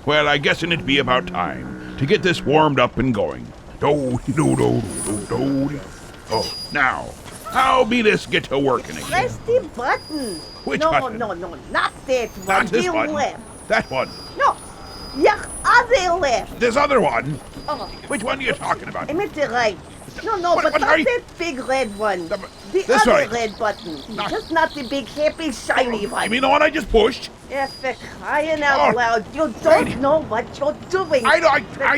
Well, I guess it'd be about time to get this warmed up and going. Do-do-do-do-do-do. Oh, now, how be this get to working again? Press the button. Which no, button? No, not that one. Not this the one. left. That one. No, your other left. This other one. Oh, Which one are you talking about? I meant the right. No, What but are not you- that big red one. The- The this other way. red button. Not- Just not the big, happy, shiny one. You mean the one I just pushed? Yeah, for crying out Oh, loud. You righty. don't know what you're doing. I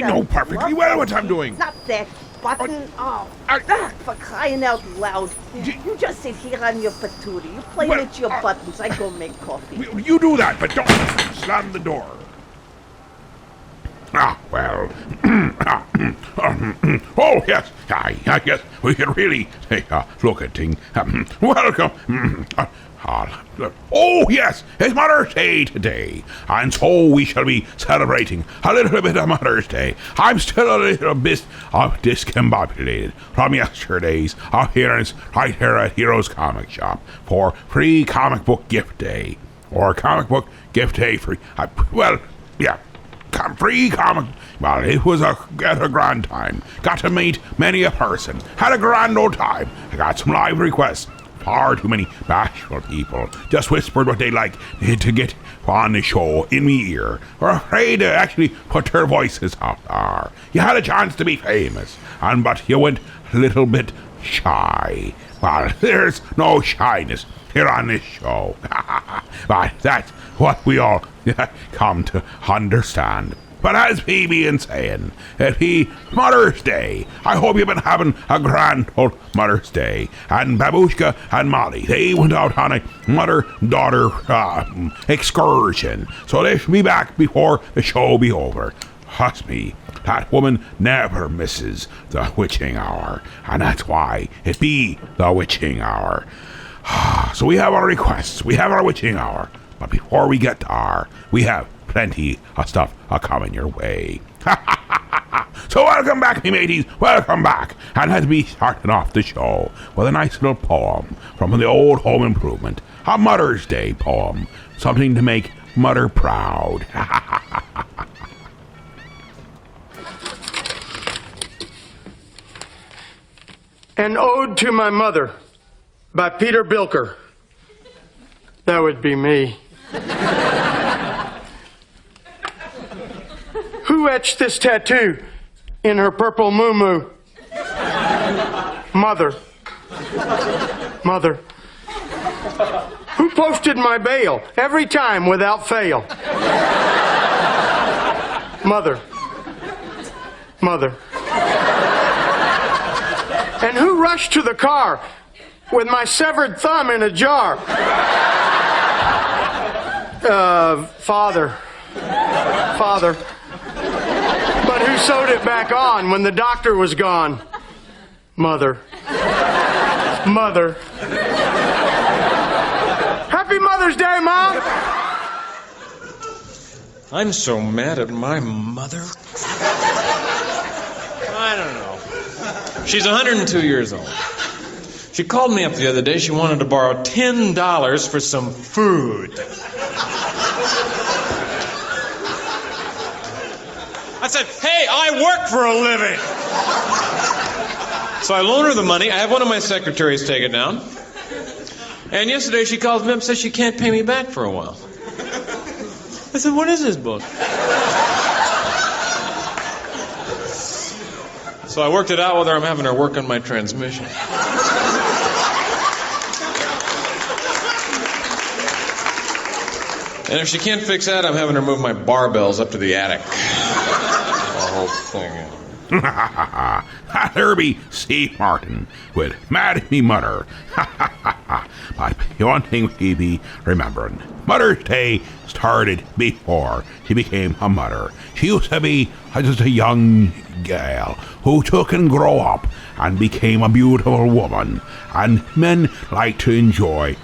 know perfectly well what I'm doing. Not that button. Oh, for crying out loud. You just sit here on your patootie. You play Well, with your buttons. I go make coffee. You do that, but don't slam the door. Well. Oh, yes. I guess we can really take a look at things. Welcome. Oh, yes. It's Mother's Day today. And so we shall be celebrating a little bit of Mother's Day. I'm still a little bit discombobulated from yesterday's appearance right here at Heroes Comic Shop for free comic book gift day. Or comic book gift day free. Free comic. Well, it was a grand time. Got to meet many a person. Had a grand old time. I got some live requests. Far too many bashful people just whispered what they'd like to get on the show in me ear. Were afraid to actually put their voices out there. You had a chance to be famous, but you went a little bit shy. Well, there's no shyness here on this show. But that's what we all come to understand. But as we been saying, it's Mother's Day. I hope you've been having a grand old Mother's Day. And Babushka and Molly, they went out on a mother-daughter excursion. So they should be back before the show be over. Trust me, that woman never misses the witching hour. And that's why it be the witching hour. So we have our requests, we have our witching hour. But before we get there, we have plenty of stuff coming your way. So welcome back, me mateys, welcome back. And let's be starting off the show with a nice little poem from the old Home Improvement. A Mother's Day poem. Something to make Mother proud. An Ode to My Mother by Peter Bilker. That would be me. Who etched this tattoo in her purple moo-moo? Mother. Mother. Who posted my bail every time without fail? Mother. Mother. And who rushed to the car with my severed thumb in a jar? Father. Father. But who sewed it back on when the doctor was gone? Mother. Mother. Happy Mother's Day, Mom! I'm so mad at my mother. I don't know. She's 102 years old. She called me up the other day. She wanted to borrow $10 for some food. I said, hey, I work for a living. So I loan her the money. I have one of my secretaries take it down. And yesterday she calls me up and says she can't pay me back for a while. I said, what is this book? So I worked it out with her. I'm having her work on my transmission. And if she can't fix that, I'm having her move my barbells up to the attic. The whole thing. Herbie C. Martin with Mad at Me Mother. But one thing we be remembering, Mother's Day started before she became a mother. She used to be just a young gal who took and grow up and became a beautiful woman. And men like to enjoy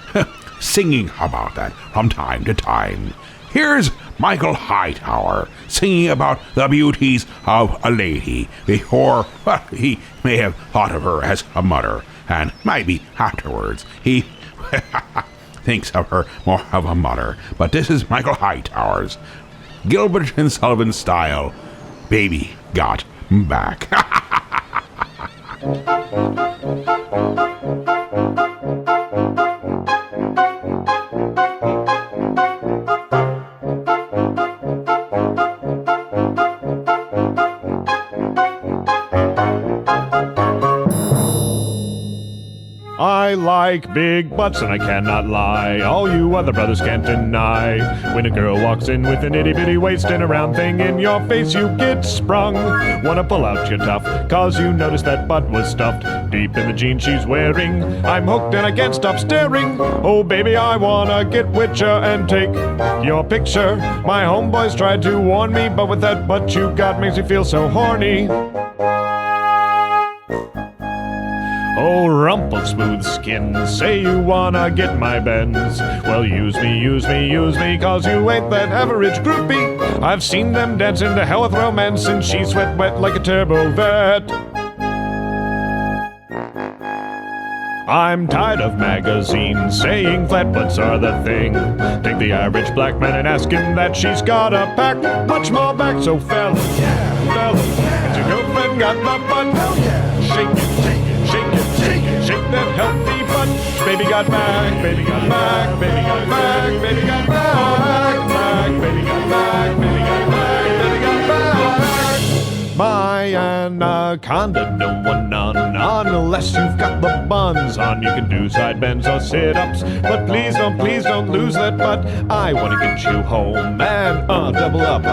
singing about that from time to time. Here's Michael Hightower singing about the beauties of a lady before, well, he may have thought of her as a mother, and maybe afterwards he thinks of her more of a mother. But this is Michael Hightowers. Gilbert and Sullivan style. Baby got back. I like big butts and I cannot lie. All you other brothers can't deny. When a girl walks in with an itty bitty waist and a round thing in your face, you get sprung. Wanna pull out your tuff, cause you notice that butt was stuffed deep in the jeans she's wearing. I'm hooked and I can't stop staring. Oh baby, I wanna get with ya and take your picture. My homeboys tried to warn me, but with that butt you got makes me feel so horny. Oh, rumple smooth skin, say you wanna get my bends. Well, use me, cause you ain't that average groupie. I've seen them dancing to hell with romance, and she's sweat wet like a turbo vet. I'm tired of magazines saying flat butts are the thing. Take the average black man and ask him that she's got a pack, much more back. So fellas, has your girlfriend got the butt? Hell yeah. Shake it, shake it, shake it, shake it, shake that healthy butt. Baby got back, baby got back, baby got back, baby got back, back, baby got back, baby got back, baby got back. My anaconda, no one on unless you've got the buns on. You can do side bends or sit-ups, but please don't lose that butt. I wanna get you home and double up,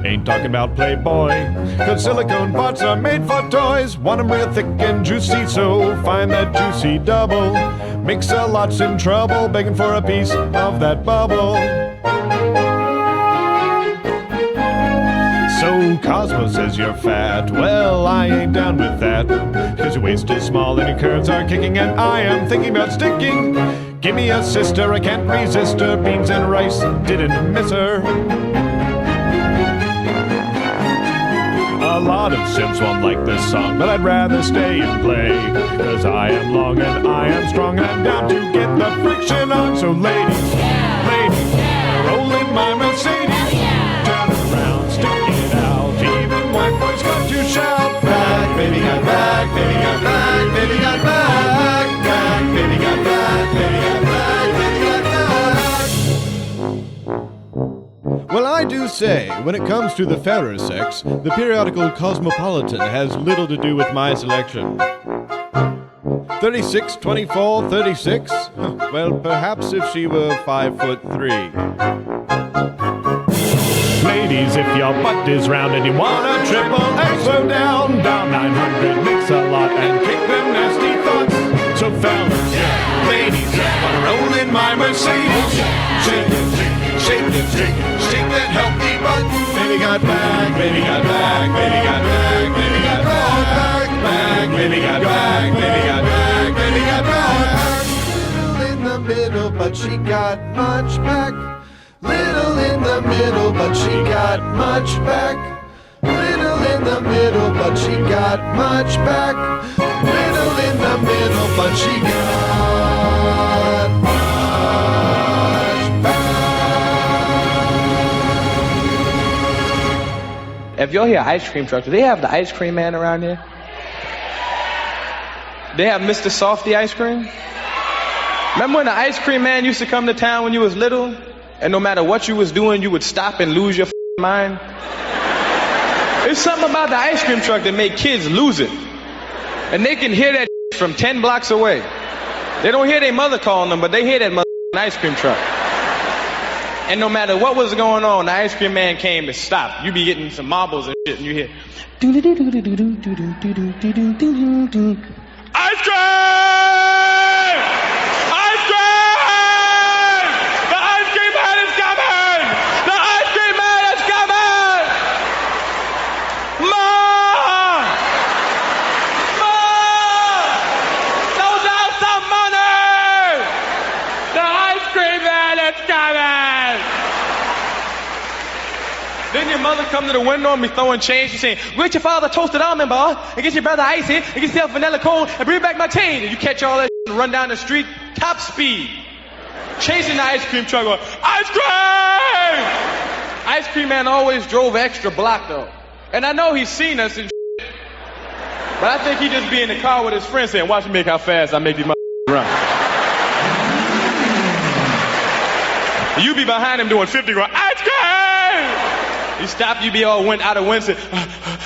Ain't talking about Playboy, cause silicone butts are made for toys. Want 'em real thick and juicy, so find that juicy double. Mix-a-lot's in trouble, begging for a piece of that bubble. So Cosmo says you're fat. Well, I ain't down with that, cause your waist is small and your curves are kicking, and I am thinking about sticking. Give me a sister, I can't resist her. Beans and rice, didn't miss her. A lot of simps won't like this song, but I'd rather stay and play, cause I am long and I am strong and I'm down to get the friction on. So ladies, ladies, roll in my Mercedes, turn around, stick it out, even white boys got to shout. Back, baby got back, baby got back, baby got back, back, baby got back, baby got back, baby got back. Well, I do say, when it comes to the fairer sex, the periodical Cosmopolitan has little to do with my selection. 36, 24, 36? Well, perhaps if she were 5'3". Ladies, if your butt is round and you want a triple X, slow down, down 900, mix a lot and kick them nasty thoughts. So fellas, ladies, wanna roll in my Mercedes? Shake it, shake it, shake it, shake that healthy butt. Baby got back, baby got back, baby got back, baby got back, back, baby got back, baby got back, baby got back. Little in the middle, but she got much back. Little in the middle, but she got much back. Little in the middle, but she got much back. Little in the middle, but she got much back. If you're here, ice cream truck, do they have the ice cream man around here? They have Mr. Softy ice cream? Remember when the ice cream man used to come to town when you was little? And no matter what you was doing, you would stop and lose your mind? There's something about the ice cream truck that made kids lose it. And they can hear that from 10 blocks away. They don't hear their mother calling them, but they hear that ice cream truck. And no matter what was going on, the ice cream man came and stopped. You be getting some marbles and shit, and you hear ice cream! Ice cream! The ice cream man is coming! The ice cream man is coming! Ma! Ma! Those are some money! The ice cream man is coming! Then your mother come to the window and be throwing change. She's saying, get your father toasted almond bar, and get your brother icy, and get yourself vanilla cone, and bring back my change. And you catch all that shit and run down the street, top speed. chasing the ice cream truck going, ice cream! Ice cream man always drove extra block though. And I know he's seen us and shit, but I think he just be in the car with his friends saying, watch me make how fast I make these run. You be behind him doing 50 going, ice cream! He stopped, you be all went out of wind, said,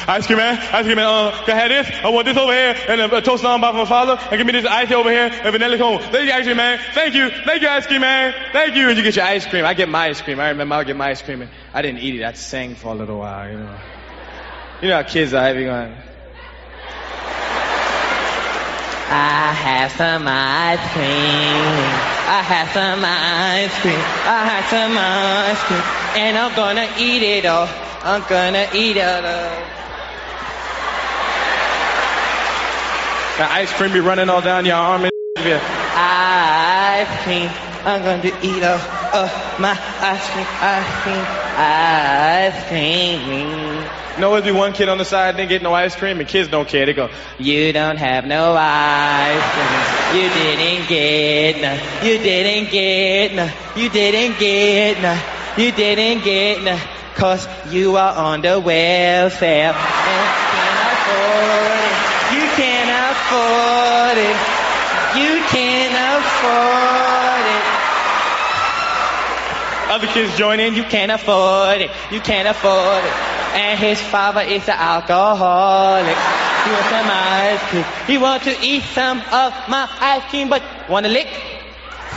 ice cream man, can I have this? I want this over here, and a toast on by my father, and give me this ice over here, and vanilla cone. Thank you, ice cream man. Thank you, ice cream man. Thank you. And you get your ice cream. I get my ice cream. I remember I would get my ice cream, and I didn't eat it. I sang for a little while, you know. You know how kids are, they be going, I have some ice cream. I have some ice cream. I have some ice cream. And I'm gonna eat it all. I'm gonna eat it all. The ice cream be running all down your arm and shit. Ice cream. I'm gonna eat all my ice cream. Ice cream. You know, there's be one kid on the side didn't get no ice cream, and kids don't care. They go, you don't have no ice cream. You didn't get none. You didn't get none. You didn't get none. You didn't get none. 'Cause you are on the welfare and can't afford it. You can't afford it. You can't afford it. Other kids join in. You can't afford it. You can't afford it. And his father is an alcoholic. He wants some ice cream. He wants to eat some of my ice cream, but wanna lick?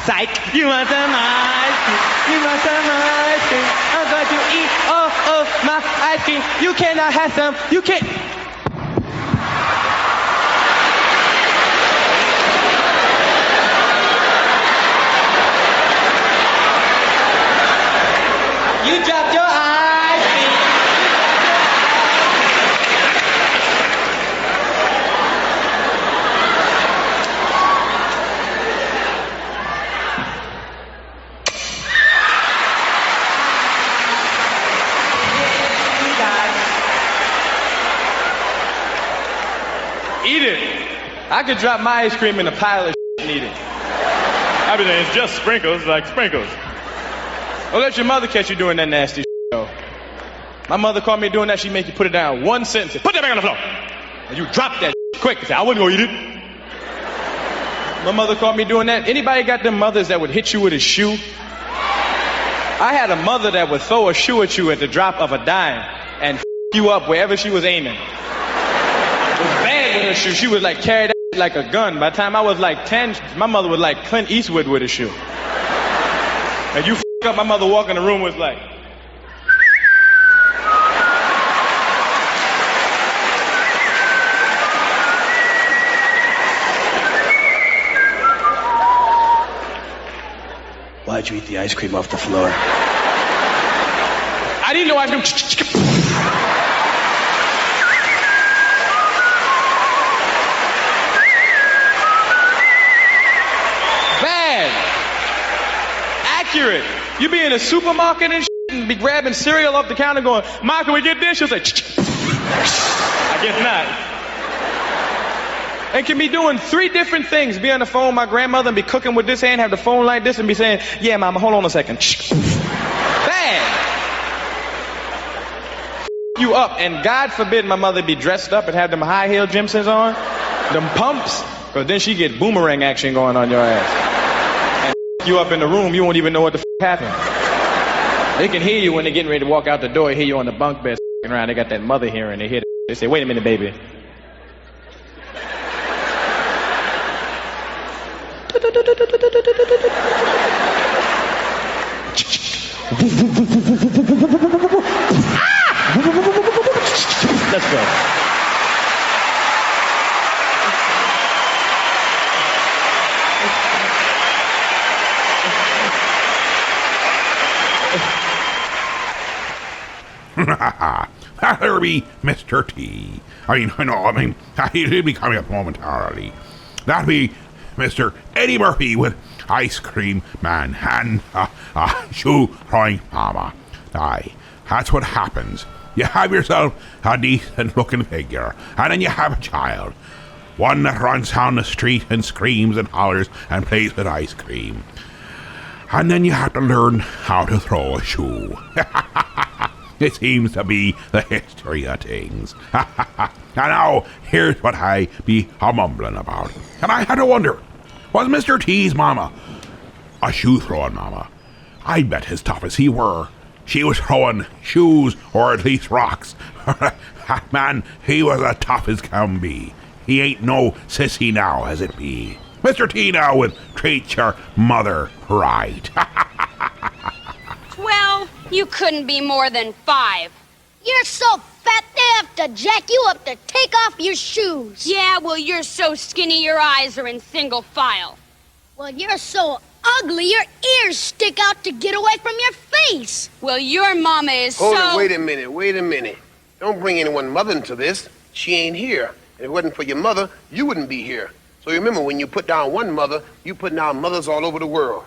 Psych. You want some ice cream. You want some ice cream. I'm going to eat all of my ice cream. You cannot have some. You can't. You dropped your ice cream. Eat it. I could drop my ice cream in a pile of shit and eat it. I'd be saying, it's just sprinkles, like sprinkles. Don't let your mother catch you doing that nasty shit, though. My mother caught me doing that, she'd make you put it down one sentence. Say, put that back on the floor. And you drop that shit quick. Say, I wouldn't go eat it. My mother caught me doing that. Anybody got them mothers that would hit you with a shoe? I had a mother that would throw a shoe at you at the drop of a dime and you up wherever she was aiming. It was bad with her shoe. She would like carry that like a gun. By the time I was like 10, my mother was like Clint Eastwood with a shoe. And you up, my mother walked in the room was like, why'd you eat the ice cream off the floor? I didn't know ice cream. Bad. Accurate. You be in a supermarket and and be grabbing cereal off the counter going, Ma, can we get this? She'll say, I guess not. And can be doing 3 different things. Be on the phone with my grandmother and be cooking with this hand, have the phone like this and be saying, yeah, Mama, hold on a second. Bad. You up. And God forbid my mother be dressed up and have them high heel Jimsons on, them pumps, because then she get boomerang action going on your ass. And you up in the room, you won't even know what the happened. They can hear you when they're getting ready to walk out the door, hear you on the bunk bed around. They got that mother hearing. They hear they say, wait a minute, baby. Let's go. That'll be Mr. T. He'll be coming up momentarily. That'll be Mr. Eddie Murphy with Ice Cream Man and Shoe Throwing Mama. Aye, that's what happens. You have yourself a decent looking figure, and then you have a child. One that runs down the street and screams and hollers and plays with ice cream. And then you have to learn how to throw a shoe. It seems to be the history of things. And now, here's what I be mumbling about. And I had to wonder, was Mr. T's mama a shoe-throwing mama? I bet as tough as he were, she was throwing shoes, or at least rocks. That man, he was as tough as can be. He ain't no sissy now, as it be. Mr. T now would treat your mother right. 12? You couldn't be more than 5. You're so fat they have to jack you up to take off your shoes. Yeah, well, you're so skinny your eyes are in single file. Well, you're so ugly your ears stick out to get away from your face. Well, your mama is Hold so... it, wait a minute. Don't bring anyone's mother into this. She ain't here. If it wasn't for your mother, you wouldn't be here. So remember, when you put down one mother, you put down mothers all over the world.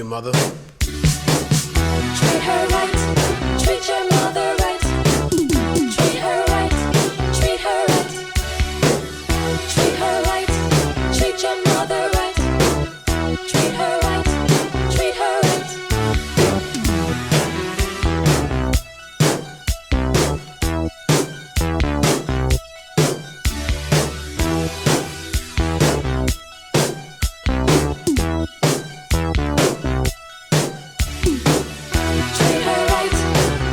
Mother. Treat her right, treat your mother right. Treat her right, treat her right. Treat her right, treat your mother. Treat her right. Treat her right. Treat her right.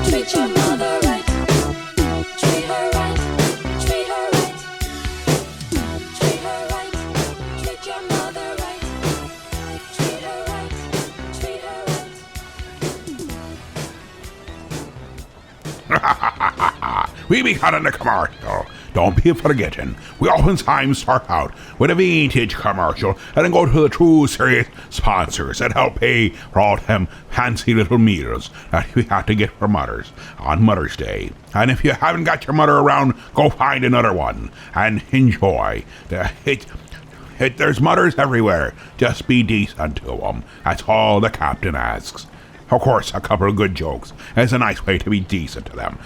Treat your mother right. Treat her right. Treat her right. Treat her right. Treat your mother right. Treat her right. Treat her right. We be cutting the commercial. Don't be forgetting, we oftentimes start out with a vintage commercial and then go to the true serious sponsors that help pay for all them fancy little meals that we have to get for mothers on Mother's Day. And if you haven't got your mother around, go find another one and enjoy. There's mothers everywhere. Just be decent to them. That's all the captain asks. Of course, a couple of good jokes is a nice way to be decent to them.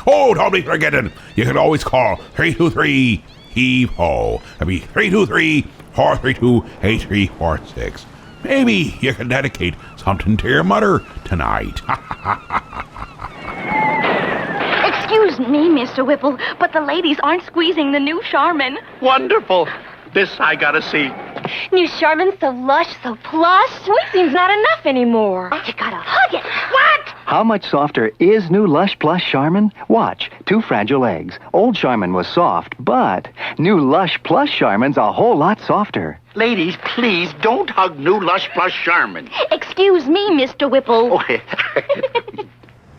Oh, don't be forgetting, you can always call 323-HEAVE-HO. That'd be 323-432-8346. Maybe you can dedicate something to your mother tonight. Excuse me, Mr. Whipple, but the ladies aren't squeezing the new Charmin. Wonderful. This I gotta see. New Charmin's so lush, so plush. Squeezing's not enough anymore. You gotta hug it. What? How much softer is new Lush Plush Charmin? Watch, 2 fragile eggs. Old Charmin was soft, but new Lush Plush Charmin's a whole lot softer. Ladies, please don't hug new Lush Plush Charmin. Excuse me, Mr. Whipple.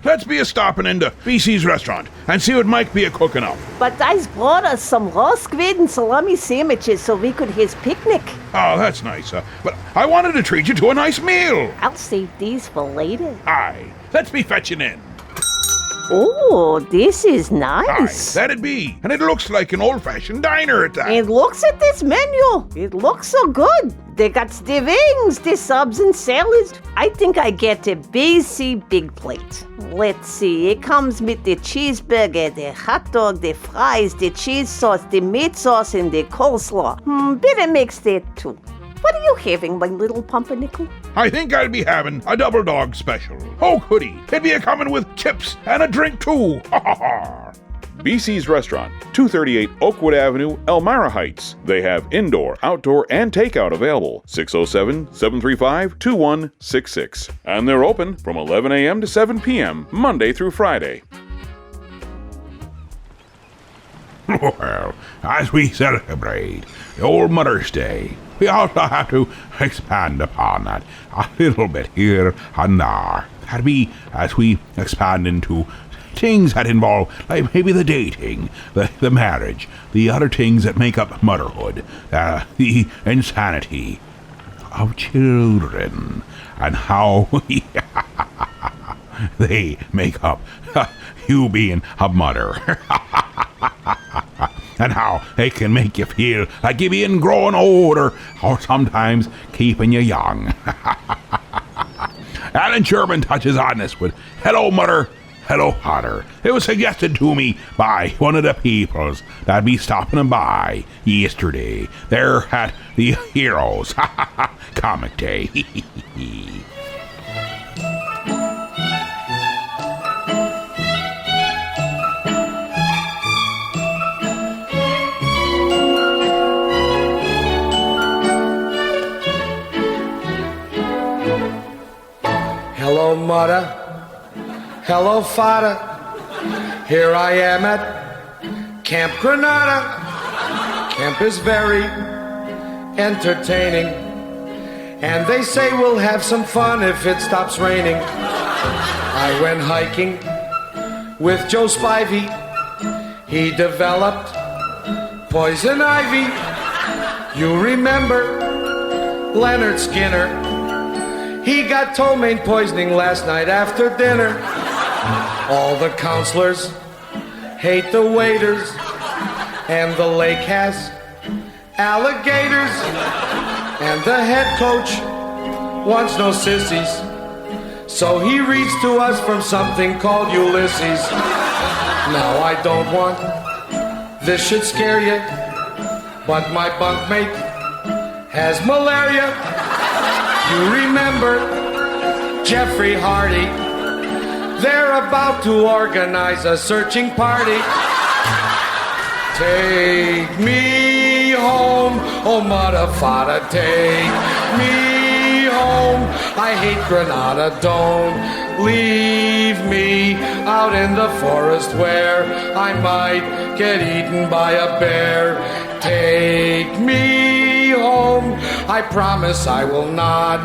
Let's be a stopping into BC's restaurant and see what Mike be a cooking up. But I's brought us some raw squid and salami sandwiches so we could his picnic. Oh, that's nice. But I wanted to treat you to a nice meal. I'll save these for later. Aye, let's be fetching in. Oh, this is nice. Aye, that'd be. And it looks like an old-fashioned diner at that. And looks at this menu. It looks so good. They got the wings, the subs and salads. I think I get a BC big plate. Let's see, it comes with the cheeseburger, the hot dog, the fries, the cheese sauce, the meat sauce, and the coleslaw. Better mix that too. What are you having, my little pumpernickel? I think I'll be having a double dog special. Oh, goody. It'd be a coming with chips and a drink too. Ha ha ha. BC's Restaurant, 238 Oakwood Avenue, Elmira Heights. They have indoor, outdoor, and takeout available. 607-735-2166. And they're open from 11 a.m. to 7 p.m., Monday through Friday. Well, as we celebrate the old Mother's Day, we also have to expand upon that a little bit here and there. That'd be as we expand into things that involve, like maybe the dating, the marriage, the other things that make up motherhood, the insanity of children, and how they make up you being a mother. And how they can make you feel like you're being growing older, or sometimes keeping you young. Alan Sherman touches on this with Hello Mother, Hello Father. It was suggested to me by one of the peoples that'd be stopping by yesterday. They're at the Heroes Comic Day. Hello, Mother. Hello, Father. Here I am at Camp Granada. Camp is very entertaining, and they say we'll have some fun if it stops raining. I went hiking with Joe Spivey. He developed poison ivy. You remember Leonard Skinner? He got ptomaine poisoning last night after dinner. All the counselors hate the waiters, and the lake has alligators, and the head coach wants no sissies, so he reads to us from something called Ulysses. Now I don't want this should scare you, but my bunkmate has malaria. You remember Jeffrey Hardy? They're about to organize a searching party. Take me home, oh mother, father, take me home. I hate Granada, don't leave me out in the forest where I might get eaten by a bear. Take me home, I promise I will not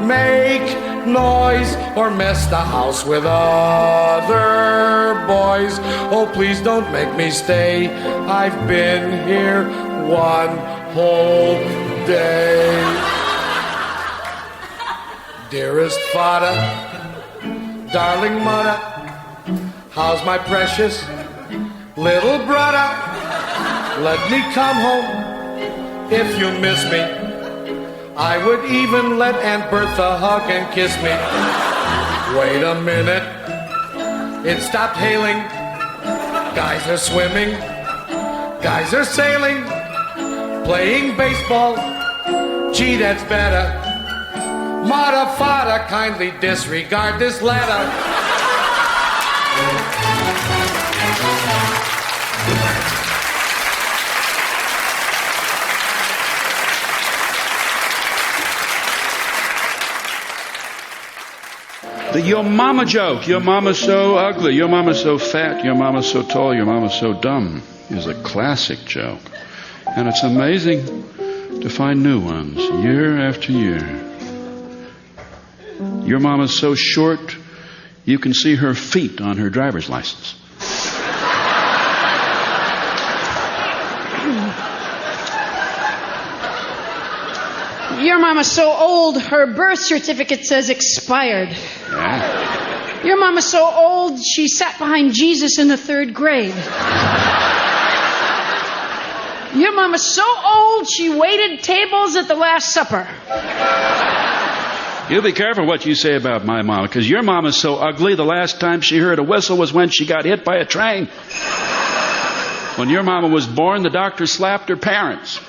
make noise or mess the house with other boys. Oh, please don't make me stay. I've been here one whole day. Dearest father, darling mother, how's my precious little brother? Let me come home if you miss me. I would even let Aunt Bertha hug and kiss me. Wait a minute, it stopped hailing. Guys are swimming, guys are sailing, playing baseball. Gee, that's better. Mother, father, kindly disregard this letter. The your mama joke, your mama's so ugly, your mama's so fat, your mama's so tall, your mama's so dumb, is a classic joke. And it's amazing to find new ones year after year. Your mama's so short, you can see her feet on her driver's license. Your mama's so old, her birth certificate says expired. Yeah. Your mama's so old, she sat behind Jesus in the 3rd grade. Your mama's so old, she waited tables at the Last Supper. You be careful what you say about my mama, because your mama's so ugly, the last time she heard a whistle was when she got hit by a train. When your mama was born, the doctor slapped her parents.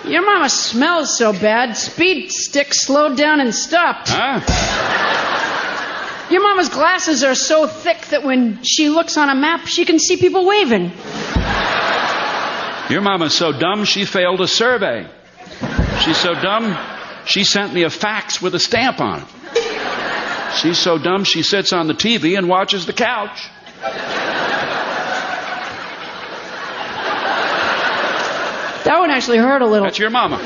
Your mama smells so bad, Speed Stick slowed down and stopped. Huh? Your mama's glasses are so thick that when she looks on a map, she can see people waving. Your mama's so dumb, she failed a survey. She's so dumb, she sent me a fax with a stamp on it. She's so dumb, she sits on the TV and watches the couch. That one actually hurt a little. That's your mama.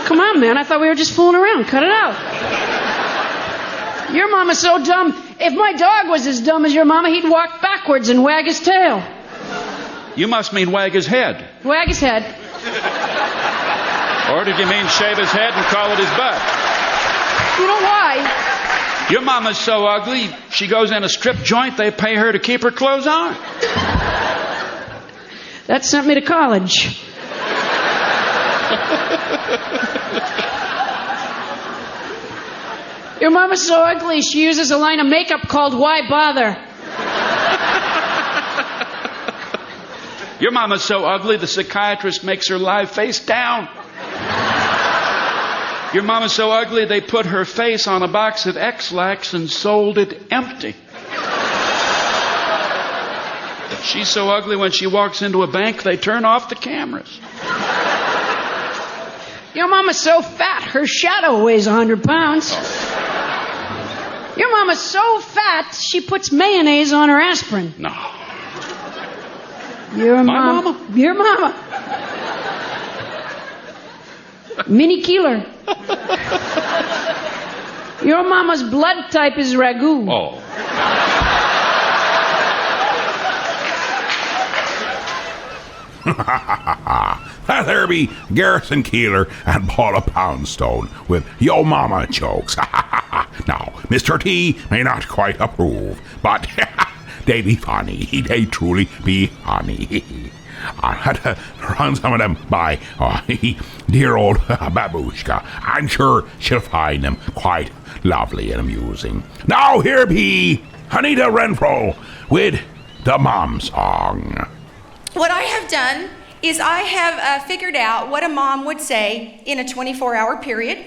Come on, man. I thought we were just fooling around. Cut it out. Your mama's so dumb. If my dog was as dumb as your mama, he'd walk backwards and wag his tail. You must mean wag his head. Wag his head. Or did you mean shave his head and call it his butt? You know why? Your mama's so ugly, she goes in a strip joint, they pay her to keep her clothes on. That sent me to college. Your mama's so ugly, she uses a line of makeup called Why Bother? Your mama's so ugly, the psychiatrist makes her lie face down. Your mama's so ugly, they put her face on a box of X-Lax and sold it empty. She's so ugly, when she walks into a bank, they turn off the cameras. Your mama's so fat, her shadow weighs 100 pounds. Your mama's so fat, she puts mayonnaise on her aspirin. No. Your My mama? Your mama. Mini Keeler. Your mama's blood type is ragu. Oh. There be Garrison Keeler and Paula Poundstone with Yo Mama jokes. Now, Mr. T may not quite approve, but they be funny. They truly be funny. I had to run some of them by dear old Babushka. I'm sure she'll find them quite lovely and amusing. Now here be Anita Renfro with the mom song. What I have done is I have figured out what a mom would say in a 24-hour period,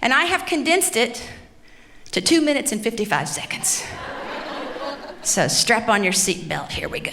and I have condensed it to 2 minutes and 55 seconds. So strap on your seatbelt, here we go.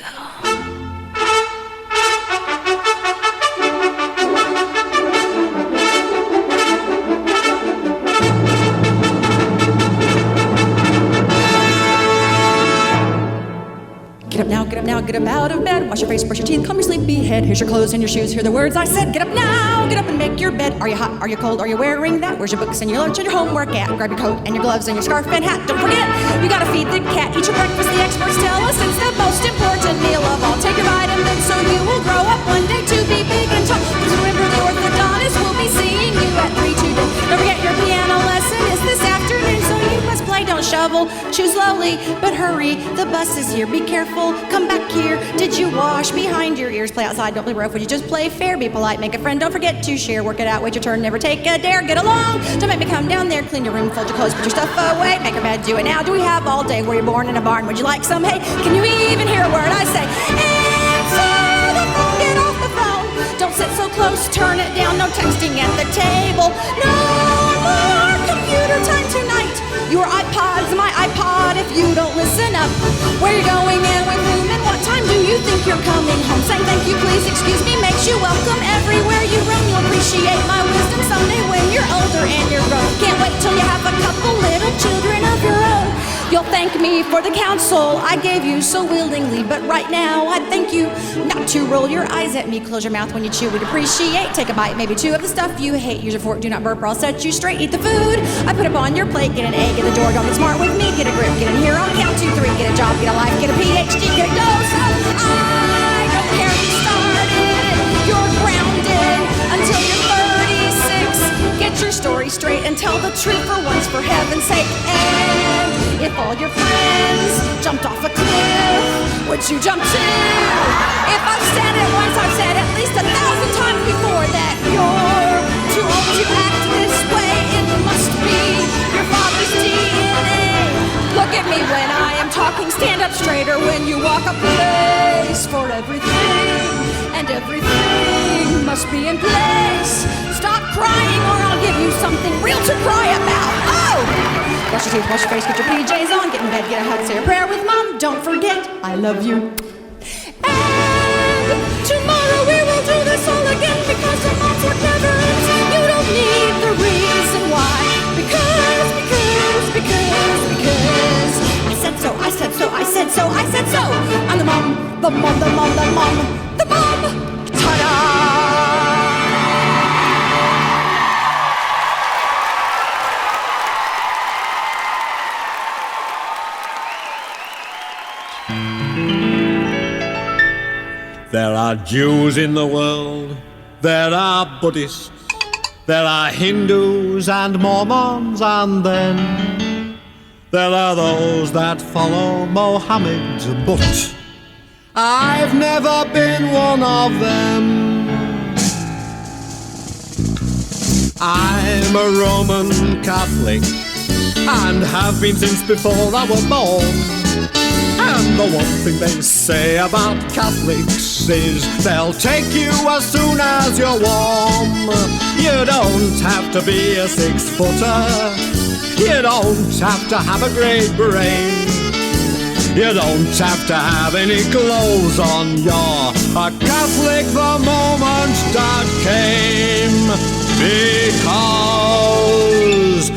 Get up now, get up out of bed. Wash your face, brush your teeth, comb your sleepy head. Here's your clothes and your shoes, hear the words I said. Get up now, get up and make your bed. Are you hot, are you cold, are you wearing that? Where's your books and your lunch and your homework at? Grab your coat and your gloves and your scarf and hat. Don't forget, you gotta feed the cat. Eat your breakfast, the experts tell us it's the most important meal of all. Take your vitamins so you will grow up one day to be big and tall. Just remember the orthodontist will be seeing you at 3 today. Don't forget your piano lesson is this afternoon, so you must play, don't shovel. Choose slowly, but hurry, the bus is here. Be careful, come back here. Did you wash behind your ears? Play outside, don't play rough. Would you just play fair? Be polite, make a friend, don't forget to share. Work it out, wait your turn, never take a dare. Get along, don't make me come down there. Clean your room, fold your clothes, put your stuff away. Make a bed, do it now. Do we have all day? Were you born in a barn? Would you like some hay? Can you even hear a word I say? Answer the phone, get off the phone. Don't sit so close, turn it down. No texting at the table. No more computer time tonight. Your iPod's my iPod if you don't listen up. Where you going and with whom and what time do you think you're coming home? Saying thank you, please, excuse me makes you welcome everywhere you roam. You'll appreciate my wisdom someday when you're older and you're grown. Can't wait till you have a couple little children of your own. You'll thank me for the counsel I gave you so willingly, but right now I'd thank you not to roll your eyes at me. Close your mouth when you chew, we'd appreciate. Take a bite, maybe 2 of the stuff you hate. Use your fork, do not burp or I'll set you straight. Eat the food I put up on your plate. Get an A, get a door, don't get smart with me. Get a grip, get in here on count 2, 3. Get a job, get a life, get a PhD, get a dose. I don't care if you started, you're grounded until you're 36. Get your story straight and tell the truth for once, for heaven's sake. And if all your friends jumped off a cliff, would you jump too? If I've said it once, I've said at least 1,000 times before that you're too old to act this way. It must be your father's DNA. Look at me when I am talking, stand up straighter when you walk. A place for everything, and everything must be in place. Stop crying or I'll give you something real to cry about. Oh! Wash your teeth, wash your face, get your PJs on, get in bed, get a hug, say a prayer with Mom. Don't forget, I love you. And tomorrow we will do this all again because the moms work never ends. You don't need the reason why. Because I said so, I said so, I said so, I said so. I'm the mom, the mom, the mom, the mom, the mom. Ta-da! There are Jews in the world, there are Buddhists, there are Hindus and Mormons, and then there are those that follow Mohammed, but I've never been one of them. I'm a Roman Catholic and have been since before I was born. And the one thing they say about Catholics is they'll take you as soon as you're warm. You don't have to be a 6-footer. You don't have to have a great brain. You don't have to have any clothes on. You're a Catholic the moment Dad came. Because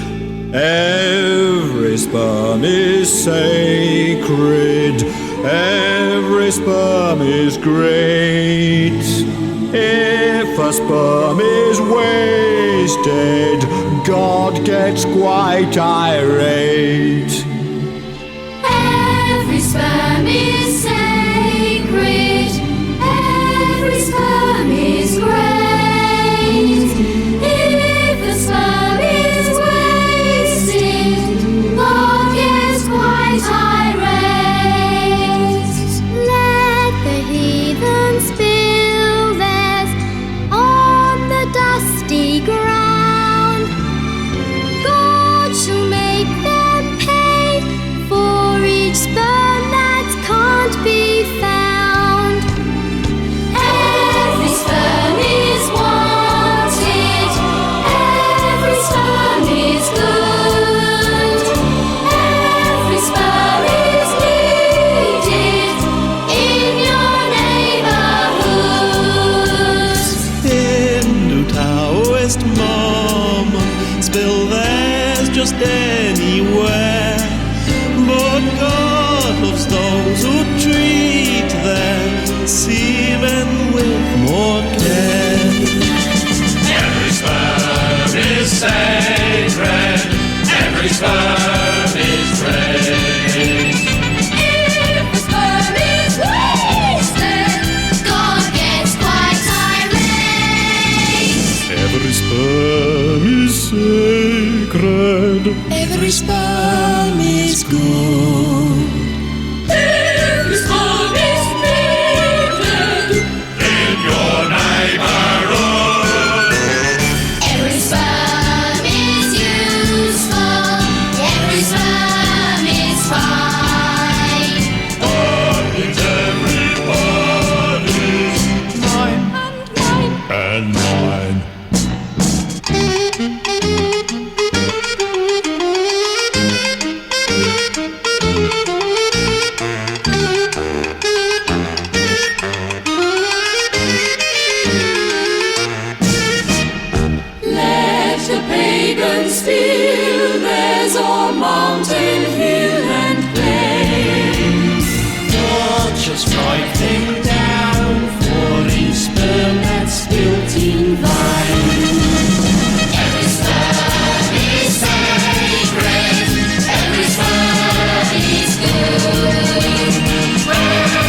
every sperm is sacred, every sperm is great. If a sperm is wasted, God gets quite irate. Every sperm is sacred, every sperm is great. If the sperm is wasted, God gets quite irate. Let the heathen spill theirs on the dusty ground. God shall make them pay for each sperm that just anywhere. But God loves those who treat them even with more care. Every sperm is sacred. Every sperm is praised. If the sperm is wasted, God gets quite irate. Every sperm is sacred. Every sperm is good. Every sperm is needed in your neighborhood. Every sperm is useful. Every sperm is fine. But it's everybody's mine And mine. Let the pagans feel there's a mountain, hill, and plain. Don't just strike them down for in sperm that's built in vine. Every sperm is sacred. Every sperm is good.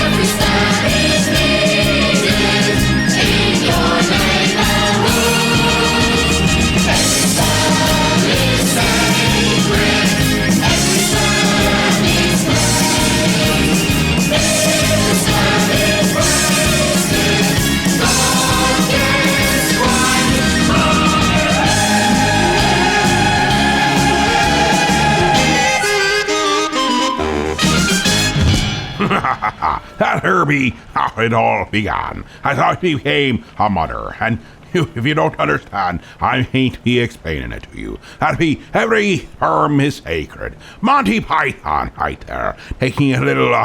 Every sperm is needed in your neighborhood. Every sperm is sacred. Every sperm is praised. Every sperm is wasted. God gets quite That Herbie, how it all began. I thought he became a mother, and if you don't understand, I ain't be explaining it to you. That be every sperm is sacred. Monty Python right there, taking a little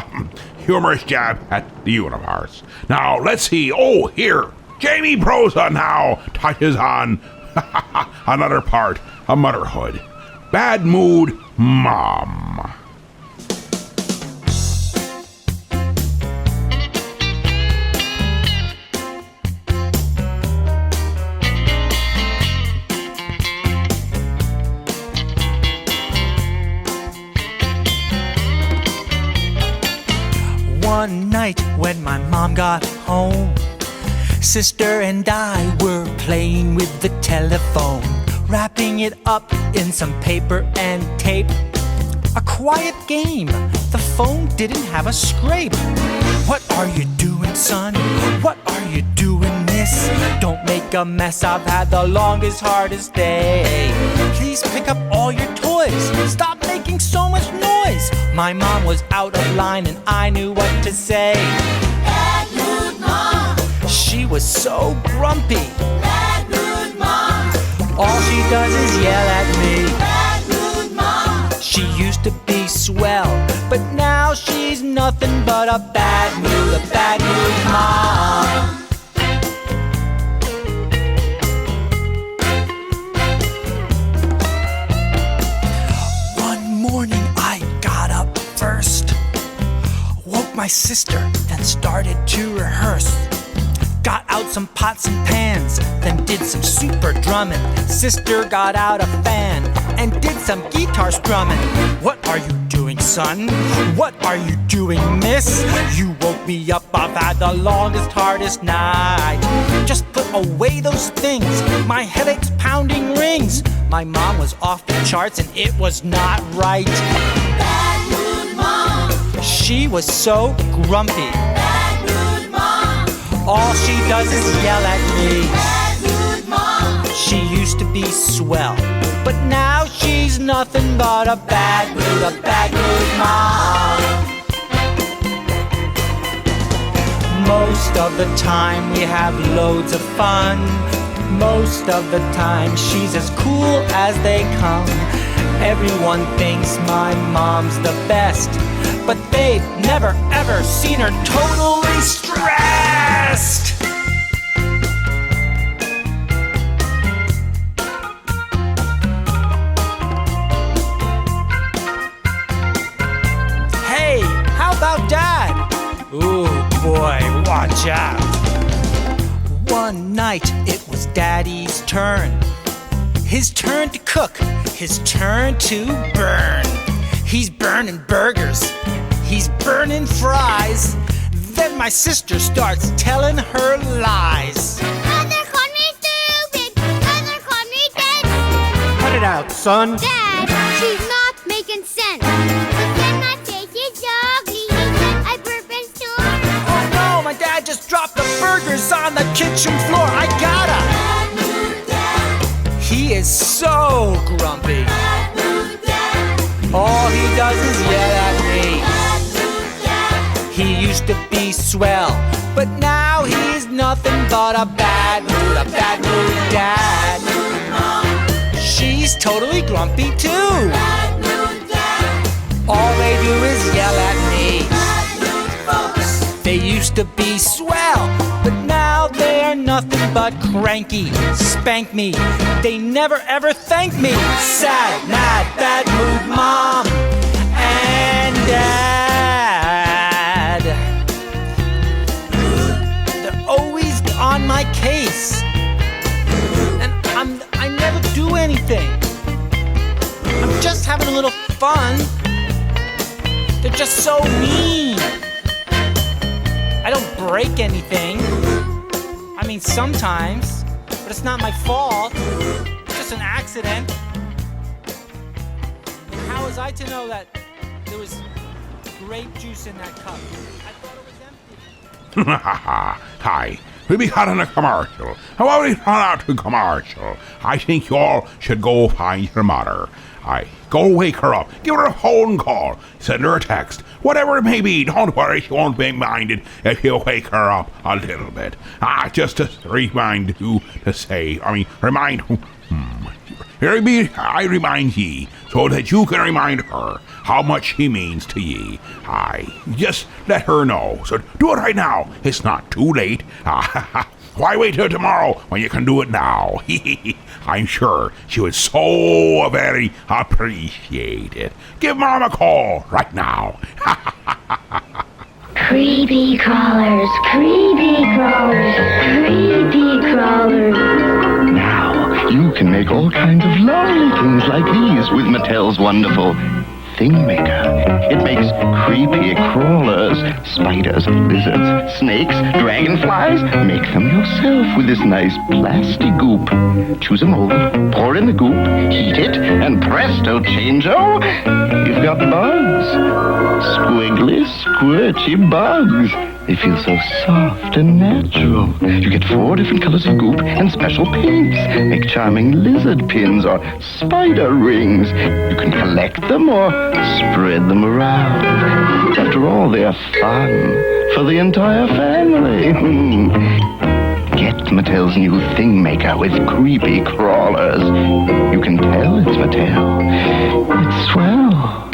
humorous jab at the universe. Now, let's see. Oh, here, Jamie Prosa now touches on another part of motherhood. Bad mood mom. One night when my mom got home, sister and I were playing with the telephone, wrapping it up in some paper and tape. A quiet game, the phone didn't have a scrape. What are you doing, son? What are you doing, miss? Don't make a mess, I've had the longest, hardest day. Please pick up all your toys, stop making so much noise. My mom was out of line and I knew what to say. Bad mood mom. She was so grumpy. Bad mood mom. All she does is yell at me. Bad mood mom. She used to be swell, but now she's nothing but a bad mood mom. One morning I got up first, woke my sister, then started to rehearse. Got out some pots and pans, then did some super drumming. Sister got out a fan and did some guitar strumming. What are you doing, son? What are you doing, miss? You woke me up, I've had the longest, hardest night. Just put away those things, my headache's pounding rings. My mom was off the charts and it was not right. Bad mood mom. She was so grumpy. Bad mood mom. All she does is yell at me. Bad mood mom. She used to be swell, but now she's nothing but a bad mood mom. Most of the time we have loads of fun. Most of the time she's as cool as they come. Everyone thinks my mom's the best, but they've never ever seen her totally stressed. Watch out. One night it was Daddy's turn. His turn to cook, his turn to burn. He's burning burgers, he's burning fries. Then my sister starts telling her lies. Mother called me stupid. Mother called me dead. Cut it out, son. Dad, she's not making sense. He said my face is ugly. He said I burp and snore. Oh no, my dad just dropped the burgers on the kitchen floor. I gotta. He is so grumpy. All he does is yell at me. He used to be swell, but now he's nothing but a bad mood dad. She's totally grumpy too. All they do is yell at me. They used to be swell, but now they're nothing but cranky. Spank me, they never ever thank me. Sad, mad, bad mood mom and dad. They're always on my case, and I never do anything. I'm just having a little fun. They're just so mean. I don't break anything. I mean, sometimes, but it's not my fault. It's just an accident. And how was I to know that there was grape juice in that cup? I thought it was empty. Hi, we'll be caught in a commercial. How about we run out to commercial? I think you all should go find your mother. Go wake her up. Give her a phone call. Send her a text. Whatever it may be, don't worry, she won't be minded if you wake her up a little bit. Just to remind you to say, remind I remind ye, so that you can remind her how much she means to ye. Just let her know. So do it right now. It's not too late. Why wait till tomorrow when you can do it now? I'm sure she would so very appreciate it. Give Mom a call right now. Creepy crawlers, creepy crawlers, creepy crawlers. Now, you can make all kinds of lovely things like these with Mattel's wonderful Thing Maker. It makes creepy crawlers, spiders, lizards, snakes, dragonflies. Make them yourself with this nice plastic goop. Choose a mold, pour in the goop, heat it, and presto changeo, you've got bugs. Squiggly, squirty bugs. They feel so soft and natural. You get 4 different colors of goop and special paints. Make charming lizard pins or spider rings. You can collect them or spread them around. After all, they're fun for the entire family. Get Mattel's new Thing Maker with creepy crawlers. You can tell it's Mattel. It's swell.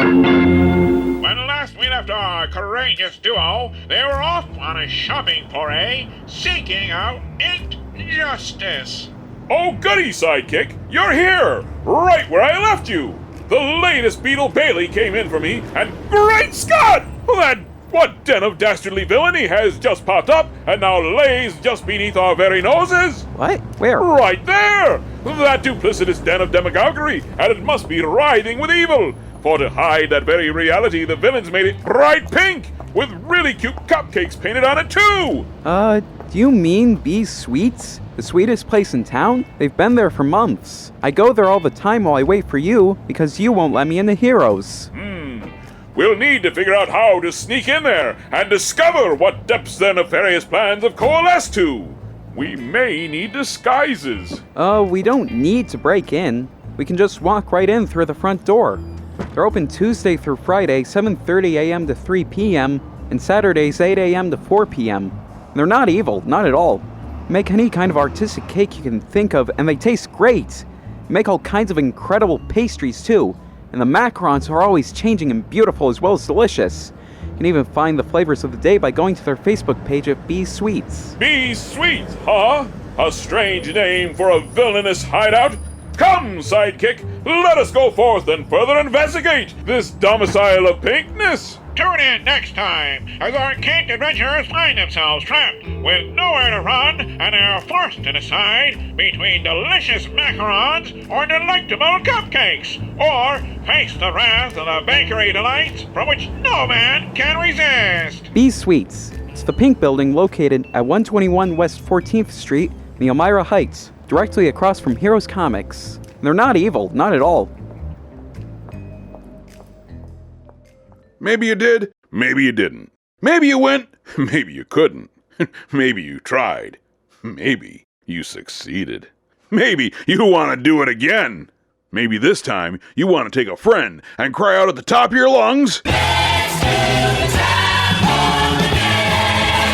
When last we left our courageous duo, they were off on a shopping foray, seeking out injustice. Oh, goody, Sidekick! You're here! Right where I left you! The latest Beetle Bailey came in for me, and great Scott! What den of dastardly villainy has just popped up, and now lays just beneath our very noses? What? Where? Right there! That duplicitous den of demagoguery, and it must be writhing with evil. For to hide that very reality, the villains made it bright pink, with really cute cupcakes painted on it too! Do you mean Bee's Sweets? The sweetest place in town? They've been there for months. I go there all the time while I wait for you, because you won't let me into Heroes. We'll need to figure out how to sneak in there, and discover what depths their nefarious plans have coalesced to. We may need disguises. We don't need to break in. We can just walk right in through the front door. They're open Tuesday through Friday, 7:30 a.m. to 3 p.m., and Saturdays, 8 a.m. to 4 p.m. They're not evil, not at all. Make any kind of artistic cake you can think of, and they taste great. Make all kinds of incredible pastries, too. And the macarons are always changing and beautiful as well as delicious. You can even find the flavors of the day by going to their Facebook page at Bee's Sweets. Bee's Sweets, huh? A strange name for a villainous hideout? Come, Sidekick, let us go forth and further investigate this domicile of pinkness. Tune in next time as our cake adventurers find themselves trapped with nowhere to run and are forced to decide between delicious macarons or delectable cupcakes, or face the wrath of the bakery delights from which no man can resist. B Sweets. It's the pink building located at 121 West 14th Street, in Elmira Heights, directly across from Heroes Comics. They're not evil, not at all. Maybe you did, maybe you didn't. Maybe you went, maybe you couldn't. Maybe you tried. Maybe you succeeded. Maybe you want to do it again. Maybe this time you want to take a friend and cry out at the top of your lungs.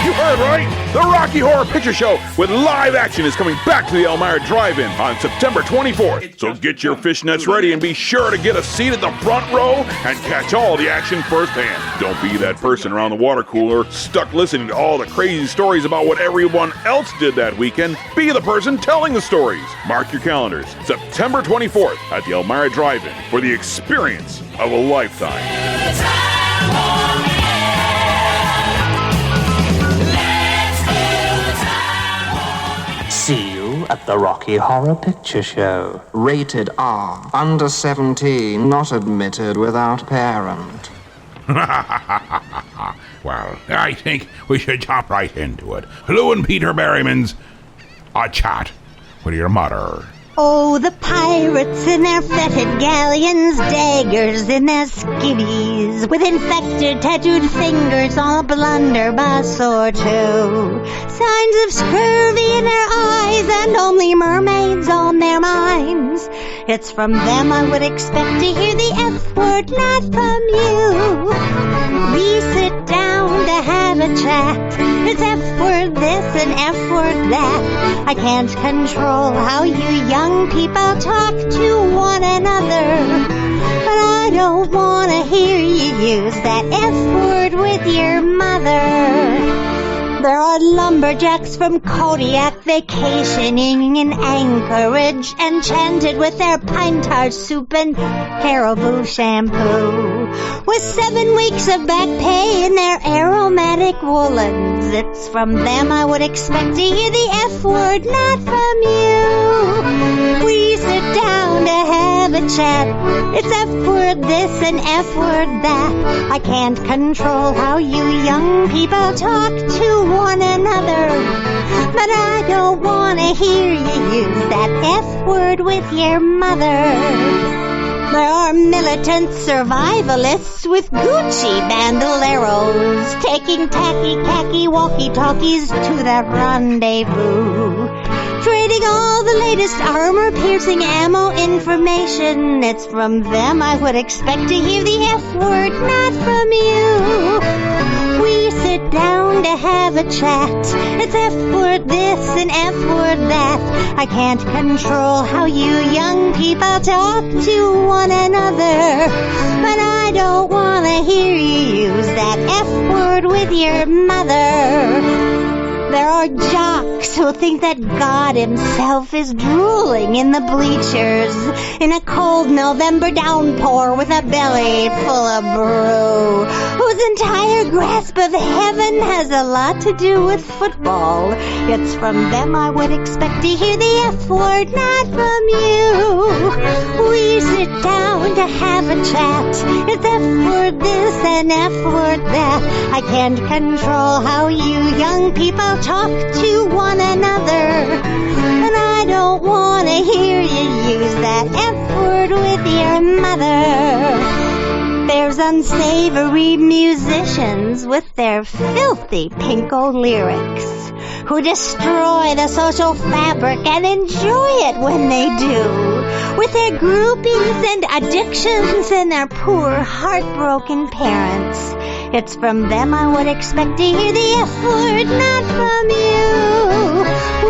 You heard right! The Rocky Horror Picture Show with live action is coming back to the Elmira Drive-In on September 24th. So get your fishnets ready and be sure to get a seat at the front row and catch all the action firsthand. Don't be that person around the water cooler stuck listening to all the crazy stories about what everyone else did that weekend. Be the person telling the stories. Mark your calendars. September 24th at the Elmira Drive-In for the experience of a lifetime. See you at the Rocky Horror Picture Show. Rated R. Under 17. Not admitted without parent. Well, I think we should jump right into it. Lou and Peter Berryman's A Chat with Your Mother. Oh, the pirates in their fetid galleons, daggers in their skivvies, with infected, tattooed fingers, all blunderbuss or two. Signs of scurvy in their eyes, and only mermaids on their minds. It's from them I would expect to hear the F word, not from you. We sit down to have a chat. It's F word this and F word that. I can't control how you young people talk to one another, but I don't want to hear you use that F word with your mother. There are lumberjacks from Kodiak vacationing in Anchorage, enchanted with their pine tar soup and Caribou shampoo, with 7 weeks of back pay in their aromatic woolens. It's from them I would expect to hear the F word, not from you. We sit down to have a chat. It's F word this and F word that. I can't control how you young people talk to one another, but I don't want to hear you use that F word with your mother. There are militant survivalists with Gucci bandoleros, taking tacky khaki walkie-talkies to that rendezvous, trading all the latest armor-piercing ammo information. It's from them I would expect to hear the F word, not from you. We sit down to have a chat. It's F word this and F word that. I can't control how you young people talk to one another, but I don't want to hear you use that F word with your mother. There are jocks who think that God himself is drooling in the bleachers in a cold November downpour with a belly full of brew, whose entire grasp of heaven has a lot to do with football. It's from them I would expect to hear the F word, not from you. We sit down to have a chat. It's F word this and F word that. I can't control how you young people talk to one another, and I don't want to hear you use that F word with your mother. There's unsavory musicians with their filthy pinko lyrics who destroy the social fabric and enjoy it when they do, with their groupings and addictions and their poor heartbroken parents. It's from them I would expect to hear the F word, not from you.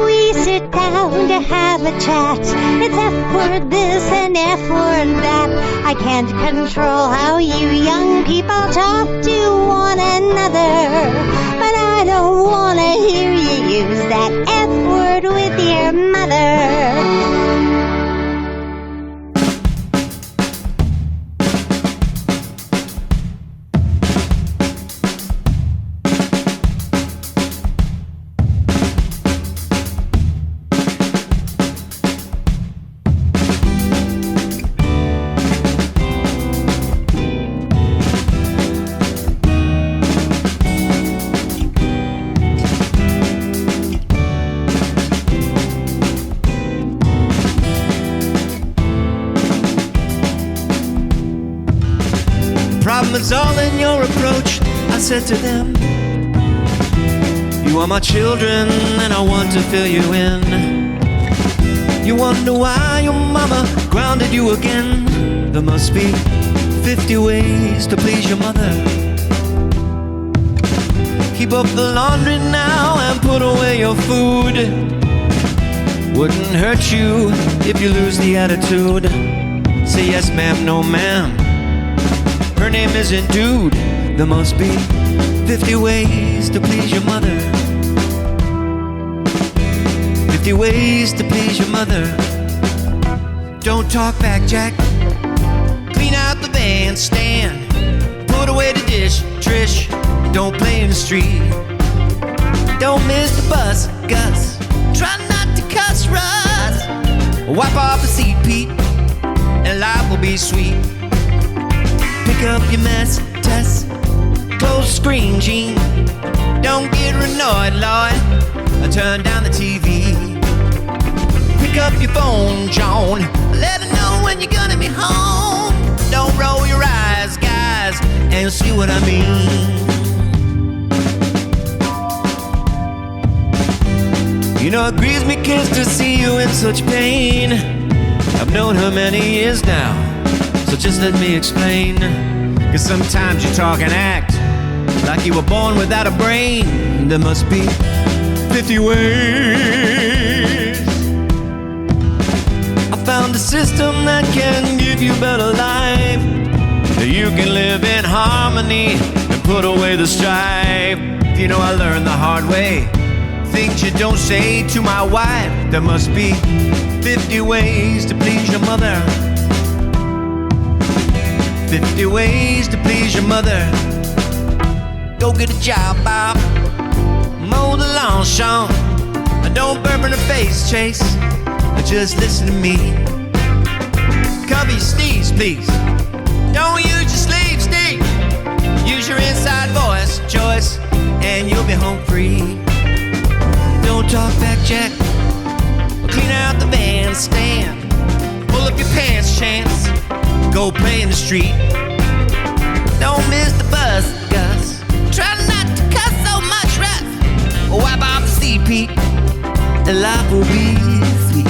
We sit down to have a chat. It's F word this and F word that. I can't control how you young people talk to one another, but I don't want to hear you use that F word with your mother. was all in your approach. I said to them, you are my children and I want to fill you in. You wonder why your mama grounded you again. There must be 50 ways to please your mother. Keep up the laundry now and put away your food. Wouldn't hurt you if you lose the attitude. Say yes ma'am, no ma'am. Her name isn't Dude. There must be 50 ways to please your mother. 50 ways to please your mother. Don't talk back, Jack. Clean out the bandstand. Put away the dish, Trish. Don't play in the street. Don't miss the bus, Gus. Try not to cuss, Russ. Wipe off the seat, Pete, and life will be sweet. Pick up your mess, Tess. Close the screen, Gene. Don't get annoyed, Lloyd. Turn down the TV. Pick up your phone, John. Let her know when you're gonna be home. Don't roll your eyes, guys, and see what I mean. You know it grieves me, kids, to see you in such pain. I've known her many years now, so just let me explain. Cause sometimes you talk and act like you were born without a brain. There must be 50 ways. I found a system that can give you better life. You can live in harmony and put away the strife. You know I learned the hard way. Things you don't say to my wife. There must be 50 ways to please your mother. 50 ways to please your mother. Go get a job, Bob. Mow the lawn, Sean. Don't burp in the face, Chase. Just listen to me. Cover your sneeze, please. Don't use your sleeve, Steve. Use your inside voice, Joyce, and you'll be home free. Don't talk back, Jack. Clean out the bandstand. Pull up your pants, Chance. Go play in the street. Don't miss the bus, Gus. Try not to cuss so much, Russ. Wipe off the seat, Pete, and life will be sweet.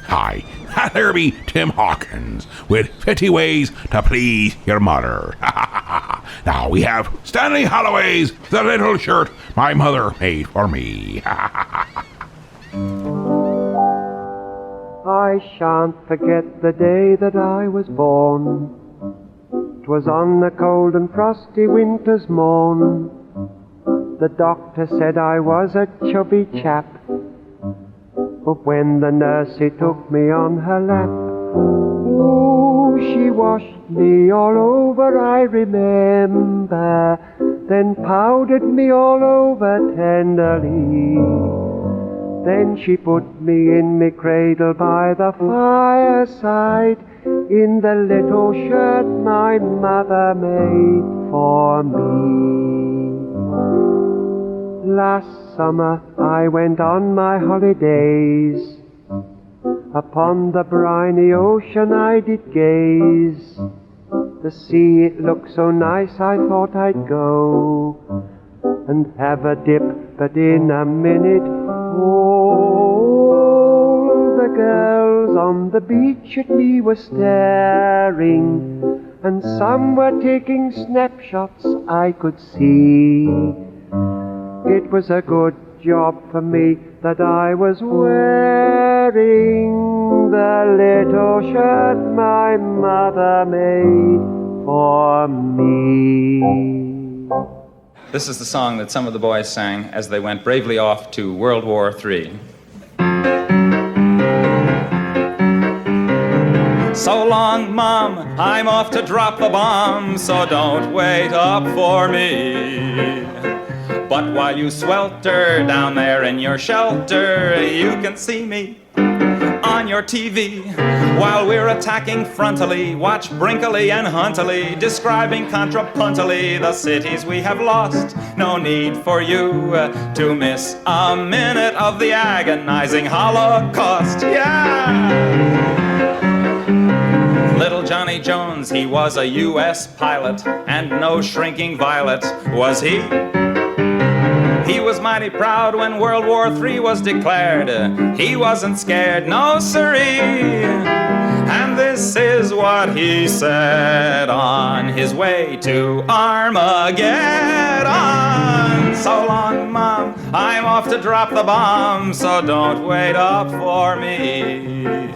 Hi, there be Tim Hawkins with 50 ways to please your mother. Now we have Stanley Holloway's The Little Shirt My Mother Made for Me. I shan't forget the day that I was born. 'Twas on a cold and frosty winter's morn. The doctor said I was a chubby chap. But when the nursie took me on her lap, oh, she washed me all over, I remember, then powdered me all over tenderly. Then she put me in me cradle by the fireside, in the little shirt my mother made for me. Last summer I went on my holidays. Upon the briny ocean I did gaze. The sea, it looked so nice, I thought I'd go and have a dip, but in a minute, all the girls on the beach at me were staring, and some were taking snapshots I could see. It was a good job for me that I was wearing the little shirt my mother made for me. This is the song that some of the boys sang as they went bravely off to World War III. So long, Mom, I'm off to drop a bomb, so don't wait up for me. But while you swelter down there in your shelter, you can see me on your TV while we're attacking frontally. Watch Brinkley and Huntley describing contrapuntally the cities we have lost. No need for you to miss a minute of the agonizing Holocaust. Yeah! Little Johnny Jones, he was a U.S. pilot, and no shrinking violet was he. He was mighty proud when World War III was declared. He wasn't scared, no siree. And this is what he said on his way to Armageddon. So long, Mom, I'm off to drop the bomb, so don't wait up for me.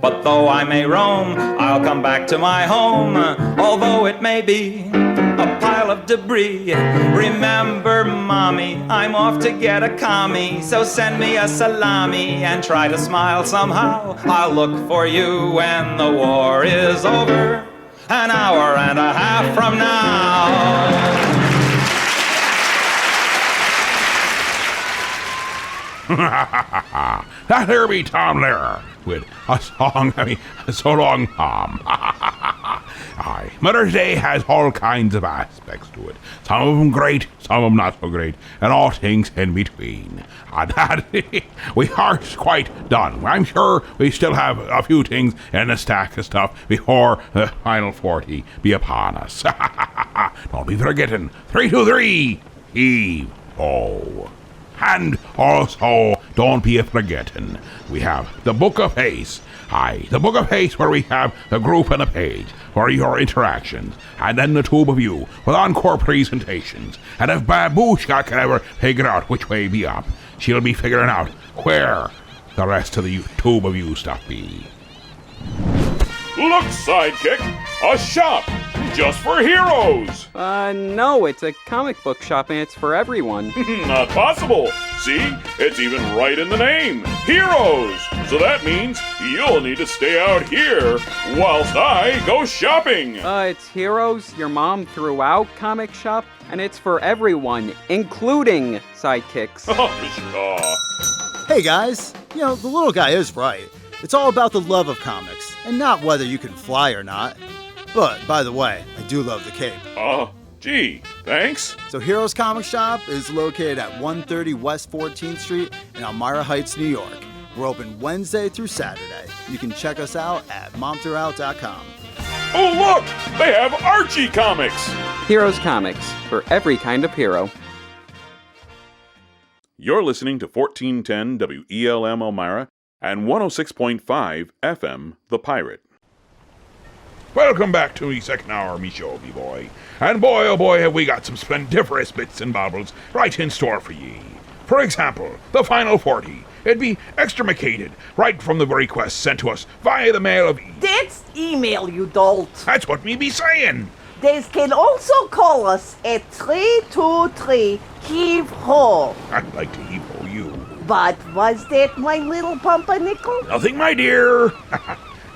But though I may roam, I'll come back to my home, although it may be a pile of debris. Remember, Mommy, I'm off to get a commie, so send me a salami and try to smile somehow. I'll look for you when the war is over, an hour and a half from now. That here be Tom Lehrer with a song, So Long, Tom. Aye, Mother's Day has all kinds of aspects to it. Some of them great, some of them not so great, and all things in between. And that, we are quite done. I'm sure we still have a few things in the stack of stuff before the final 40 be upon us. Don't be forgetting, 323, Eve, oh. And also, don't be forgetting, we have the Book of Haste. Aye, the Book of Haste, where we have the group and a page for your interactions, and then the tube of you with encore presentations. And if Babushka can ever figure out which way be up, she'll be figuring out where the rest of the tube of you stuff be. Look, Sidekick, a shop just for heroes. No, it's a comic book shop and it's for everyone. Not possible. See, it's even right in the name, Heroes. So that means you'll need to stay out here whilst I go shopping. It's Heroes, your mom threw out comic shop, and it's for everyone, including sidekicks. Hey guys, the little guy is right. It's all about the love of comics, and not whether you can fly or not. But, by the way, I do love the cape. Gee, thanks. So Heroes Comic Shop is located at 130 West 14th Street in Elmira Heights, New York. We're open Wednesday through Saturday. You can check us out at momthroughout.com. Oh, look! They have Archie comics! Heroes Comics, for every kind of hero. You're listening to 1410 WELM Elmira and 106.5 FM The Pirate. Welcome back to the second hour of me show, me boy. And boy, oh boy, have we got some splendiferous bits and baubles right in store for ye. For example, the final 40. It'd be extremicated right from the request sent to us via the mail of That's email, you dolt. That's what me be saying. They can also call us at 323 Heave-Ho. I'd like to heave-ho you. But was that my little pumpernickel? Nothing, my dear.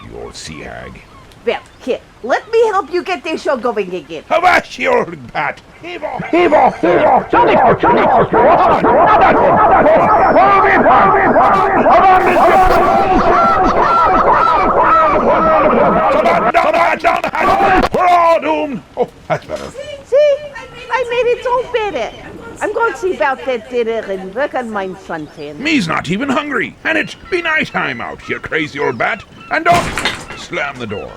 You old sea hag. Well, here, let me help you get this show going again. Avast, you old bat. Heave-ho! Heave-ho! Heave-ho! Johnny! Johnny! We're all doomed. Oh, that's better. See? I made it so better. I'm going to see about that dinner and work on my suntan. Me's not even hungry, and it's be night time out, you crazy old bat. And don't slam the door.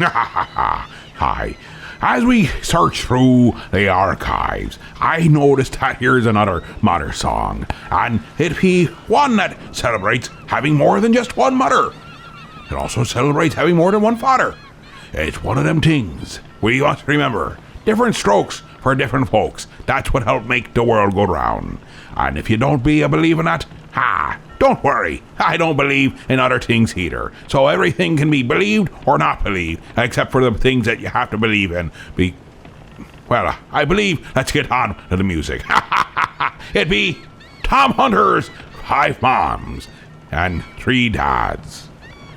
Hi. As we search through the archives, I noticed that here's another mother song, and it be one that celebrates having more than just one mother. It also celebrates having more than one father. It's one of them things we must remember. Different strokes for different folks. That's what helped make the world go round. And if you don't be a believing that, don't worry. I don't believe in other things either. So everything can be believed or not believed, except for the things that you have to believe in. Well, I believe, let's get on to the music. It'd be Tom Hunter's 5 Moms and 3 Dads.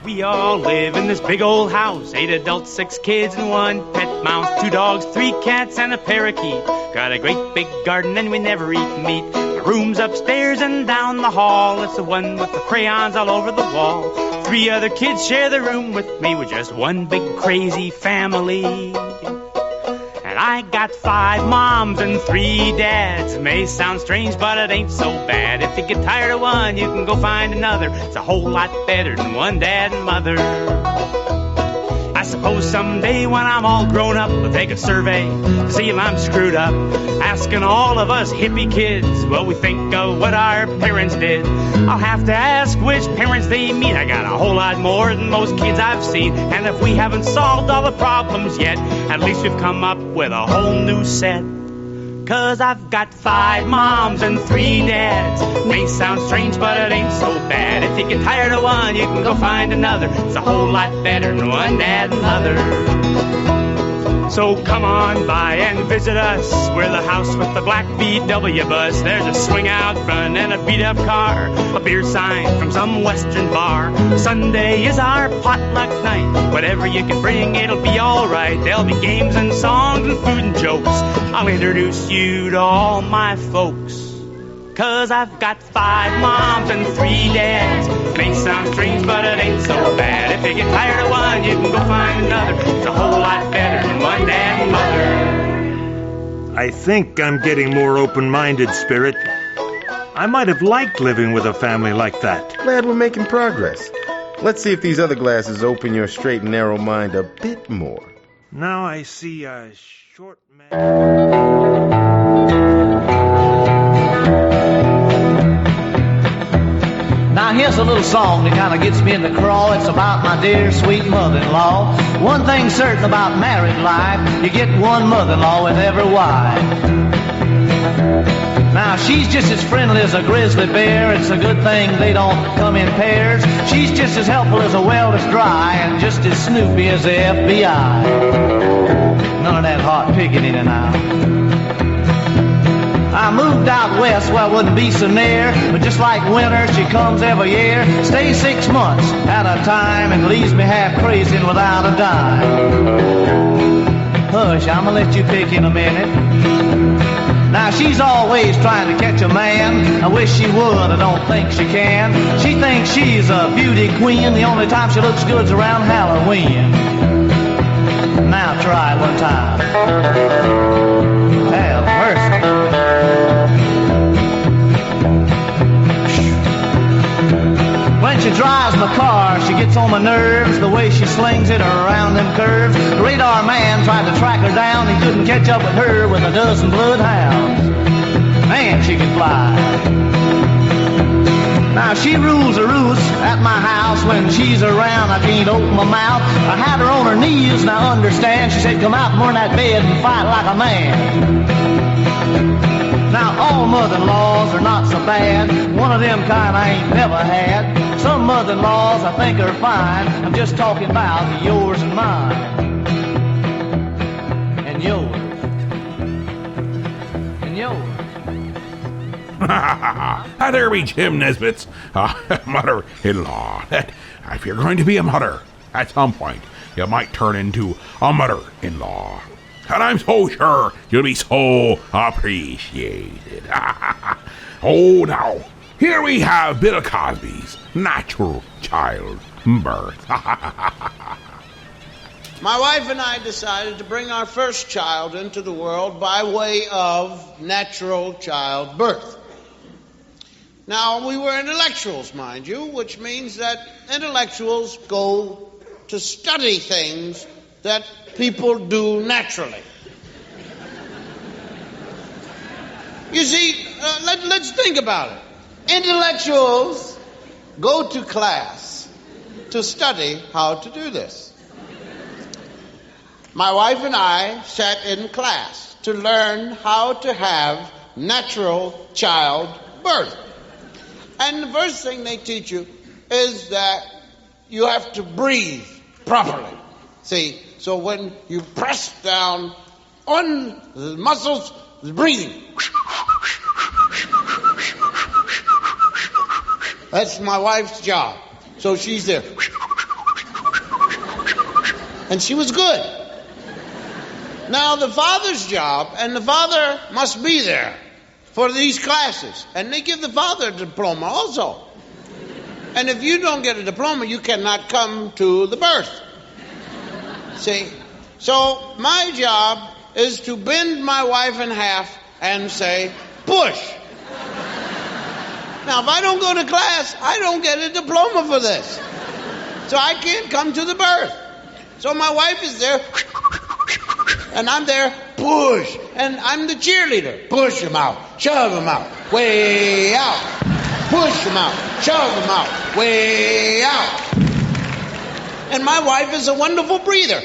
We all live in this big old house, 8 adults, 6 kids, and 1 pet mouse, 2 dogs, 3 cats, and a parakeet. Got a great big garden and we never eat meat. The room's upstairs and down the hall. It's the one with the crayons all over the wall. 3 other kids share the room with me. We're just one big crazy family. And I got 5 moms and 3 dads. May sound strange, but it ain't so bad. If you get tired of one, you can go find another. It's a whole lot better than one dad and mother. I suppose someday when I'm all grown up, we'll take a survey to see if I'm screwed up. Asking all of us hippie kids what we think of what our parents did. I'll have to ask which parents they mean. I got a whole lot more than most kids I've seen. And if we haven't solved all the problems yet, at least we've come up with a whole new set. 'Cause I've got 5 moms and 3 dads. May sound strange, but it ain't so bad. If you get tired of one, you can go find another. It's a whole lot better than one dad and mother. So come on by and visit us. We're the house with the black VW bus. There's a swing out front and a beat-up car, a beer sign from some western bar. Sunday is our potluck night. Whatever you can bring, it'll be all right. There'll be games and songs and food and jokes. I'll introduce you to all my folks. 'Cause I've got 5 moms and 3 dads. May sound strange, but it ain't so bad. If you get tired of one, you can go find another. It's a whole lot better than one dad and mother. I think I'm getting more open-minded, Spirit. I might have liked living with a family like that. Glad we're making progress. Let's see if these other glasses open your straight and narrow mind a bit more. Now I see a short man. Now here's a little song that kind of gets me in the crawl. It's about my dear sweet mother-in-law. One thing certain about married life, you get one mother-in-law with every wife. Now she's just as friendly as a grizzly bear. It's a good thing they don't come in pairs. She's just as helpful as a well that's dry, and just as snoopy as the FBI. None of that hot picketing now. I moved out west where I wouldn't be so near, but just like winter, she comes every year. Stays 6 months at a time and leaves me half crazy and without a dime. Hush, I'm gonna let you pick in a minute. Now she's always trying to catch a man. I wish she would, I don't think she can. She thinks she's a beauty queen. The only time she looks good's around Halloween. Now try it one time. Have mercy. When she drives my car, she gets on my nerves. The way she slings it around them curves. The radar man tried to track her down. He couldn't catch up with her with a dozen bloodhounds. Man, she can fly. Now she rules the roost at my house. When she's around, I can't open my mouth. I had her on her knees, now understand. She said, come out from under that bed and fight like a man. Now all mother-in-laws are not so bad. One of them kind I ain't never had. Some mother-in-laws I think are fine. I'm just talking about yours and mine. And yours. And yours. There be Jim Nesbitt's mother-in-law. If you're going to be a mother at some point, you might turn into a mother-in-law. And I'm so sure you'll be so appreciated. Oh, now, here we have Bill Cosby's natural child birth. My wife and I decided to bring our first child into the world by way of natural childbirth. Now, we were intellectuals, mind you, which means that intellectuals go to study things that people do naturally. You see, let's think about it. Intellectuals go to class to study how to do this. My wife and I sat in class to learn how to have natural childbirth. And the first thing they teach you is that you have to breathe properly. See, so when you press down on the muscles, the breathing. That's my wife's job. So she's there. And she was good. Now, the father's job, and the father must be there for these classes. And they give the father a diploma also. And if you don't get a diploma, you cannot come to the birth. See? So my job is to bend my wife in half and say, push. Now, if I don't go to class, I don't get a diploma for this. So I can't come to the birth. So my wife is there, and I'm there, push. And I'm the cheerleader. Push him out, shove him out, way out. Push him out, shove him out, way out. And my wife is a wonderful breather.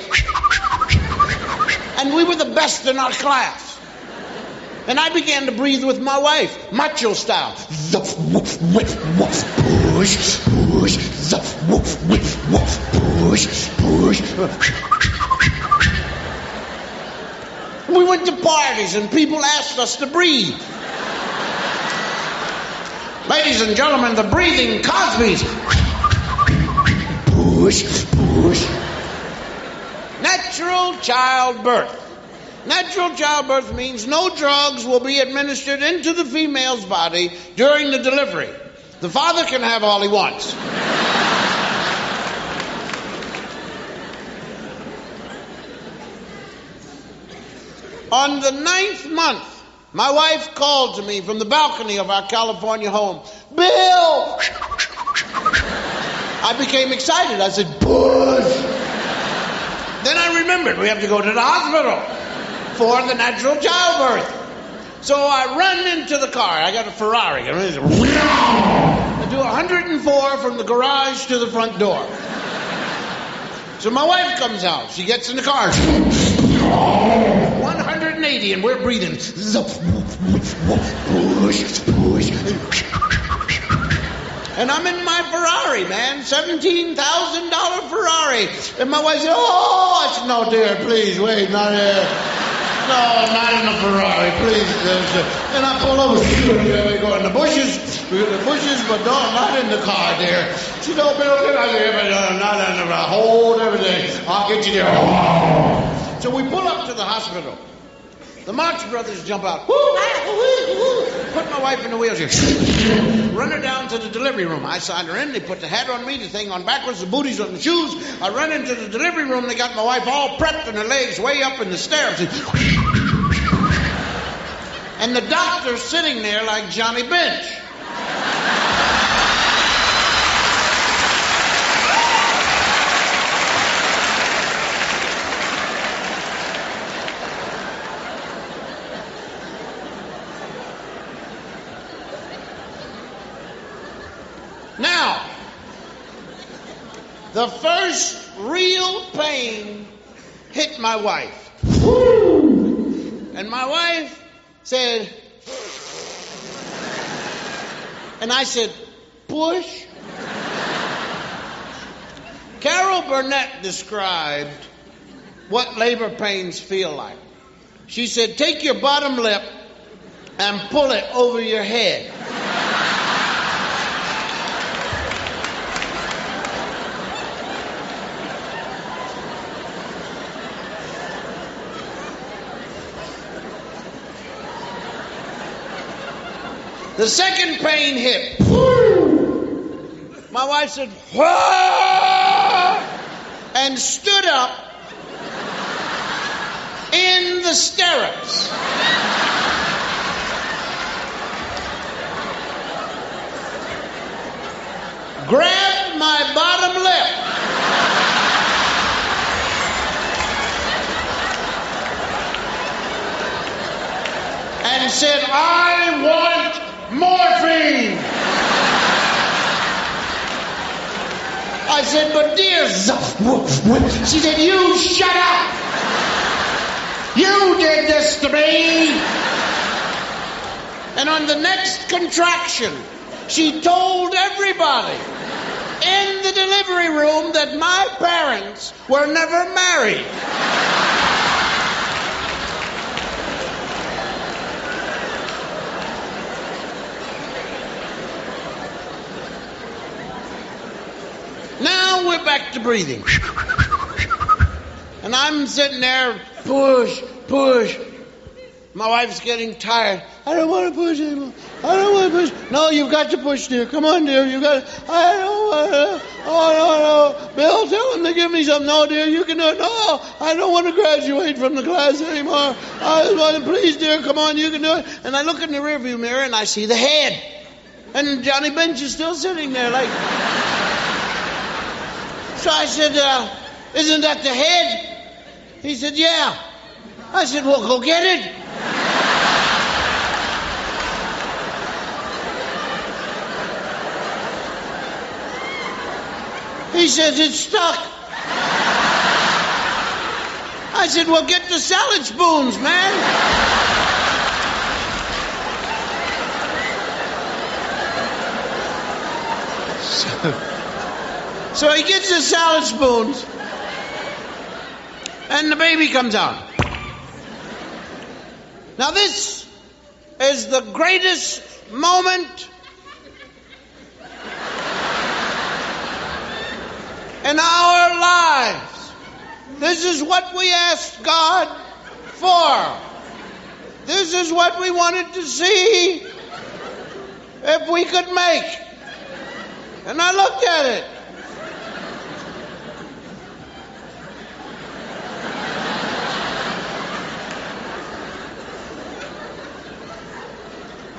And we were the best in our class. And I began to breathe with my wife, macho style. Zuff, woof, woof, woof, push, push, zuff, woof, woof, woof, push, push. We went to parties and people asked us to breathe. Ladies and gentlemen, the breathing Cosbys. Push, push. Natural childbirth. Natural childbirth means no drugs will be administered into the female's body during the delivery. The father can have all he wants. On the 9th month, my wife called to me from the balcony of our California home, Bill! I became excited. I said, push! Then I remembered we have to go to the hospital for the natural childbirth. So I run into the car. I got a Ferrari. I do 104 from the garage to the front door. So my wife comes out. She gets in the car. 180, and we're breathing. Push, push. And I'm in my Ferrari, man, $17,000 Ferrari. And my wife said, oh, I said, no, dear, please, wait, not here. No, not in the Ferrari, please. And I pull over. We go in the bushes. We go in the bushes, but no, not in the car, dear. She said, oh, Bill, get out here, but not in the car. Hold everything. I'll get you there. So we pull up to the hospital. The Marx Brothers jump out. Put my wife in the wheelchair. Run her down to the delivery room. I signed her in. They put the hat on me, the thing on backwards, the booties on the shoes. I run into the delivery room. They got my wife all prepped and her legs way up in the stairs. And the doctor's sitting there like Johnny Bench. Now, the first real pain hit my wife. And my wife said, and I said, push. Carol Burnett described what labor pains feel like. She said, take your bottom lip and pull it over your head. The second pain hit. My wife said, whoa, and stood up in the stirrups. Grabbed my bottom lip. And said, I want morphine. I said, but dear, she said, you shut up. You did this to me. And on the next contraction, she told everybody in the delivery room that my parents were never married. Now we're back to breathing. And I'm sitting there, push, push. My wife's getting tired. I don't want to push anymore. I don't want to push. No, you've got to push, dear. Come on, dear. You got. I don't want to. Oh no. Bill, tell him to give me some. No, dear, you can do it. No, I don't want to graduate from the class anymore. Please, dear, come on, you can do it. And I look in the rearview mirror and I see the head, and Johnny Bench is still sitting there like. So I said, "Isn't that the head?" He said, "Yeah." I said, "Well, go get it." He says, "It's stuck." I said, "Well, get the salad spoons, man." So he gets the salad spoons, and the baby comes out. Now this is the greatest moment in our lives. This is what we asked God for. This is what we wanted to see if we could make. And I looked at it.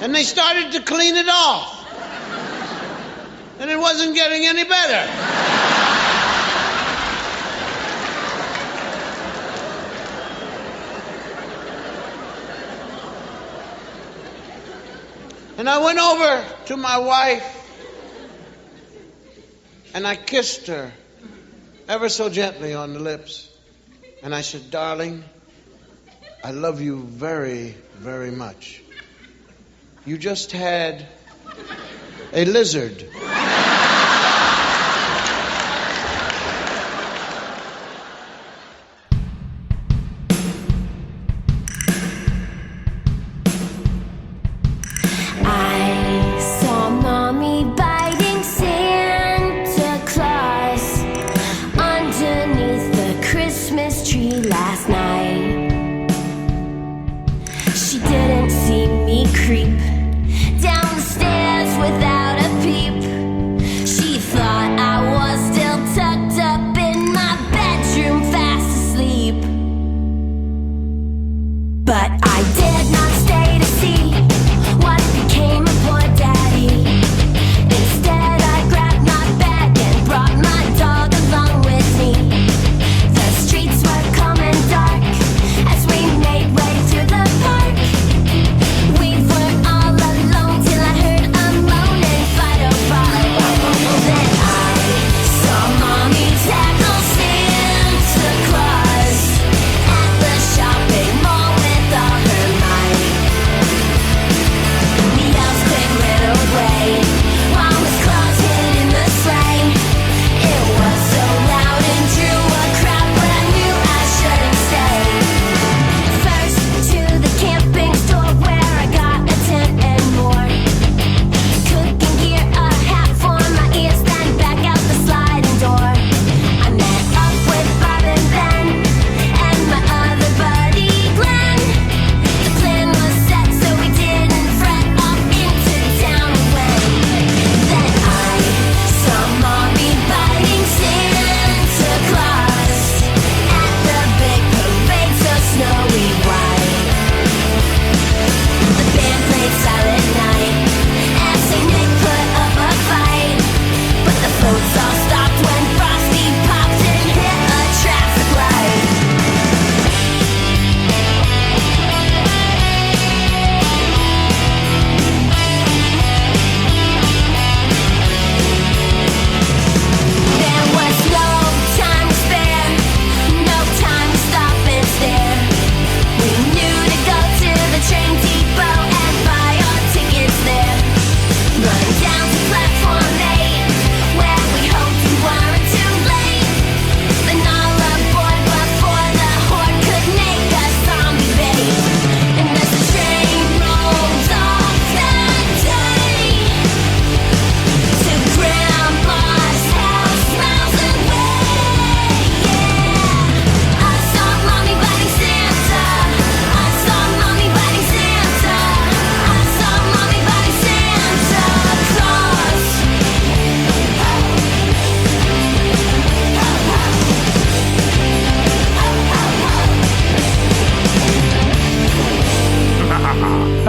And they started to clean it off. And it wasn't getting any better. And I went over to my wife and I kissed her ever so gently on the lips. And I said, "Darling, I love you very, very much. You just had a lizard." I saw Mommy biting Santa Claus underneath the Christmas tree last night. She didn't see me creep down the stairs without a peep. She thought I was still tucked up in my bedroom fast asleep. But I did not stay to see what became of poor Daddy. Instead I grabbed my bag and brought my dog along with me. The streets were coming dark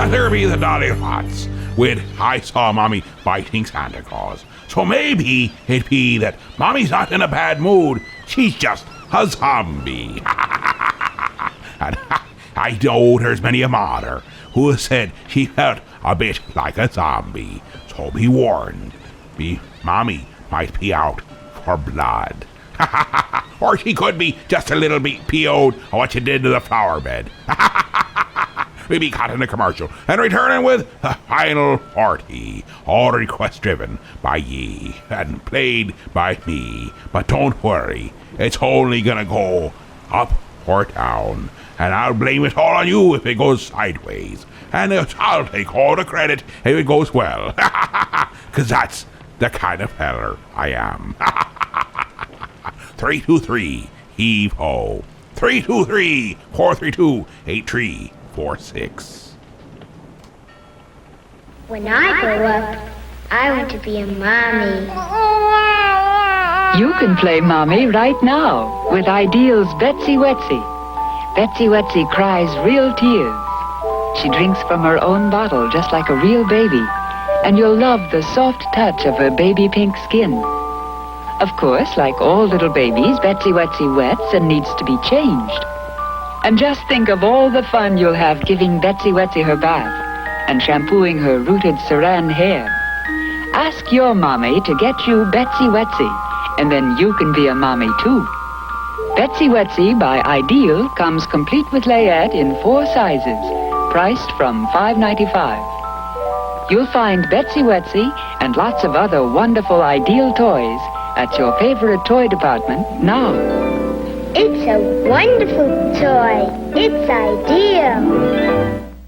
there be the Dolly Lots, with I saw Mommy biting Santa Claus. So maybe it be that Mommy's not in a bad mood, she's just a zombie. And I know there's many a mother who has said she felt a bit like a zombie. So be warned, Mommy might be out for blood. Or she could be just a little bit PO'd on what you did to the flower bed. We'll be caught in a commercial and returning with the final party. All requests driven by ye and played by me. But don't worry, it's only gonna go up or down. And I'll blame it all on you if it goes sideways. And I'll take all the credit if it goes well. 'Cause that's the kind of feller I am. 323 heave ho. 323-432-8346. When I grow up, I want to be a mommy. You can play mommy right now with Ideal's Betsy Wetsy. Betsy Wetsy cries real tears. She drinks from her own bottle just like a real baby, and you'll love the soft touch of her baby pink skin. Of course, like all little babies, Betsy Wetsy wets and needs to be changed. And just think of all the fun you'll have giving Betsy Wetsy her bath and shampooing her rooted saran hair. Ask your mommy to get you Betsy Wetsy, and then you can be a mommy too. Betsy Wetsy by Ideal comes complete with layette in 4 sizes, priced from $5.95. You'll find Betsy Wetsy and lots of other wonderful Ideal toys at your favorite toy department now. It's a wonderful toy. It's Ideal.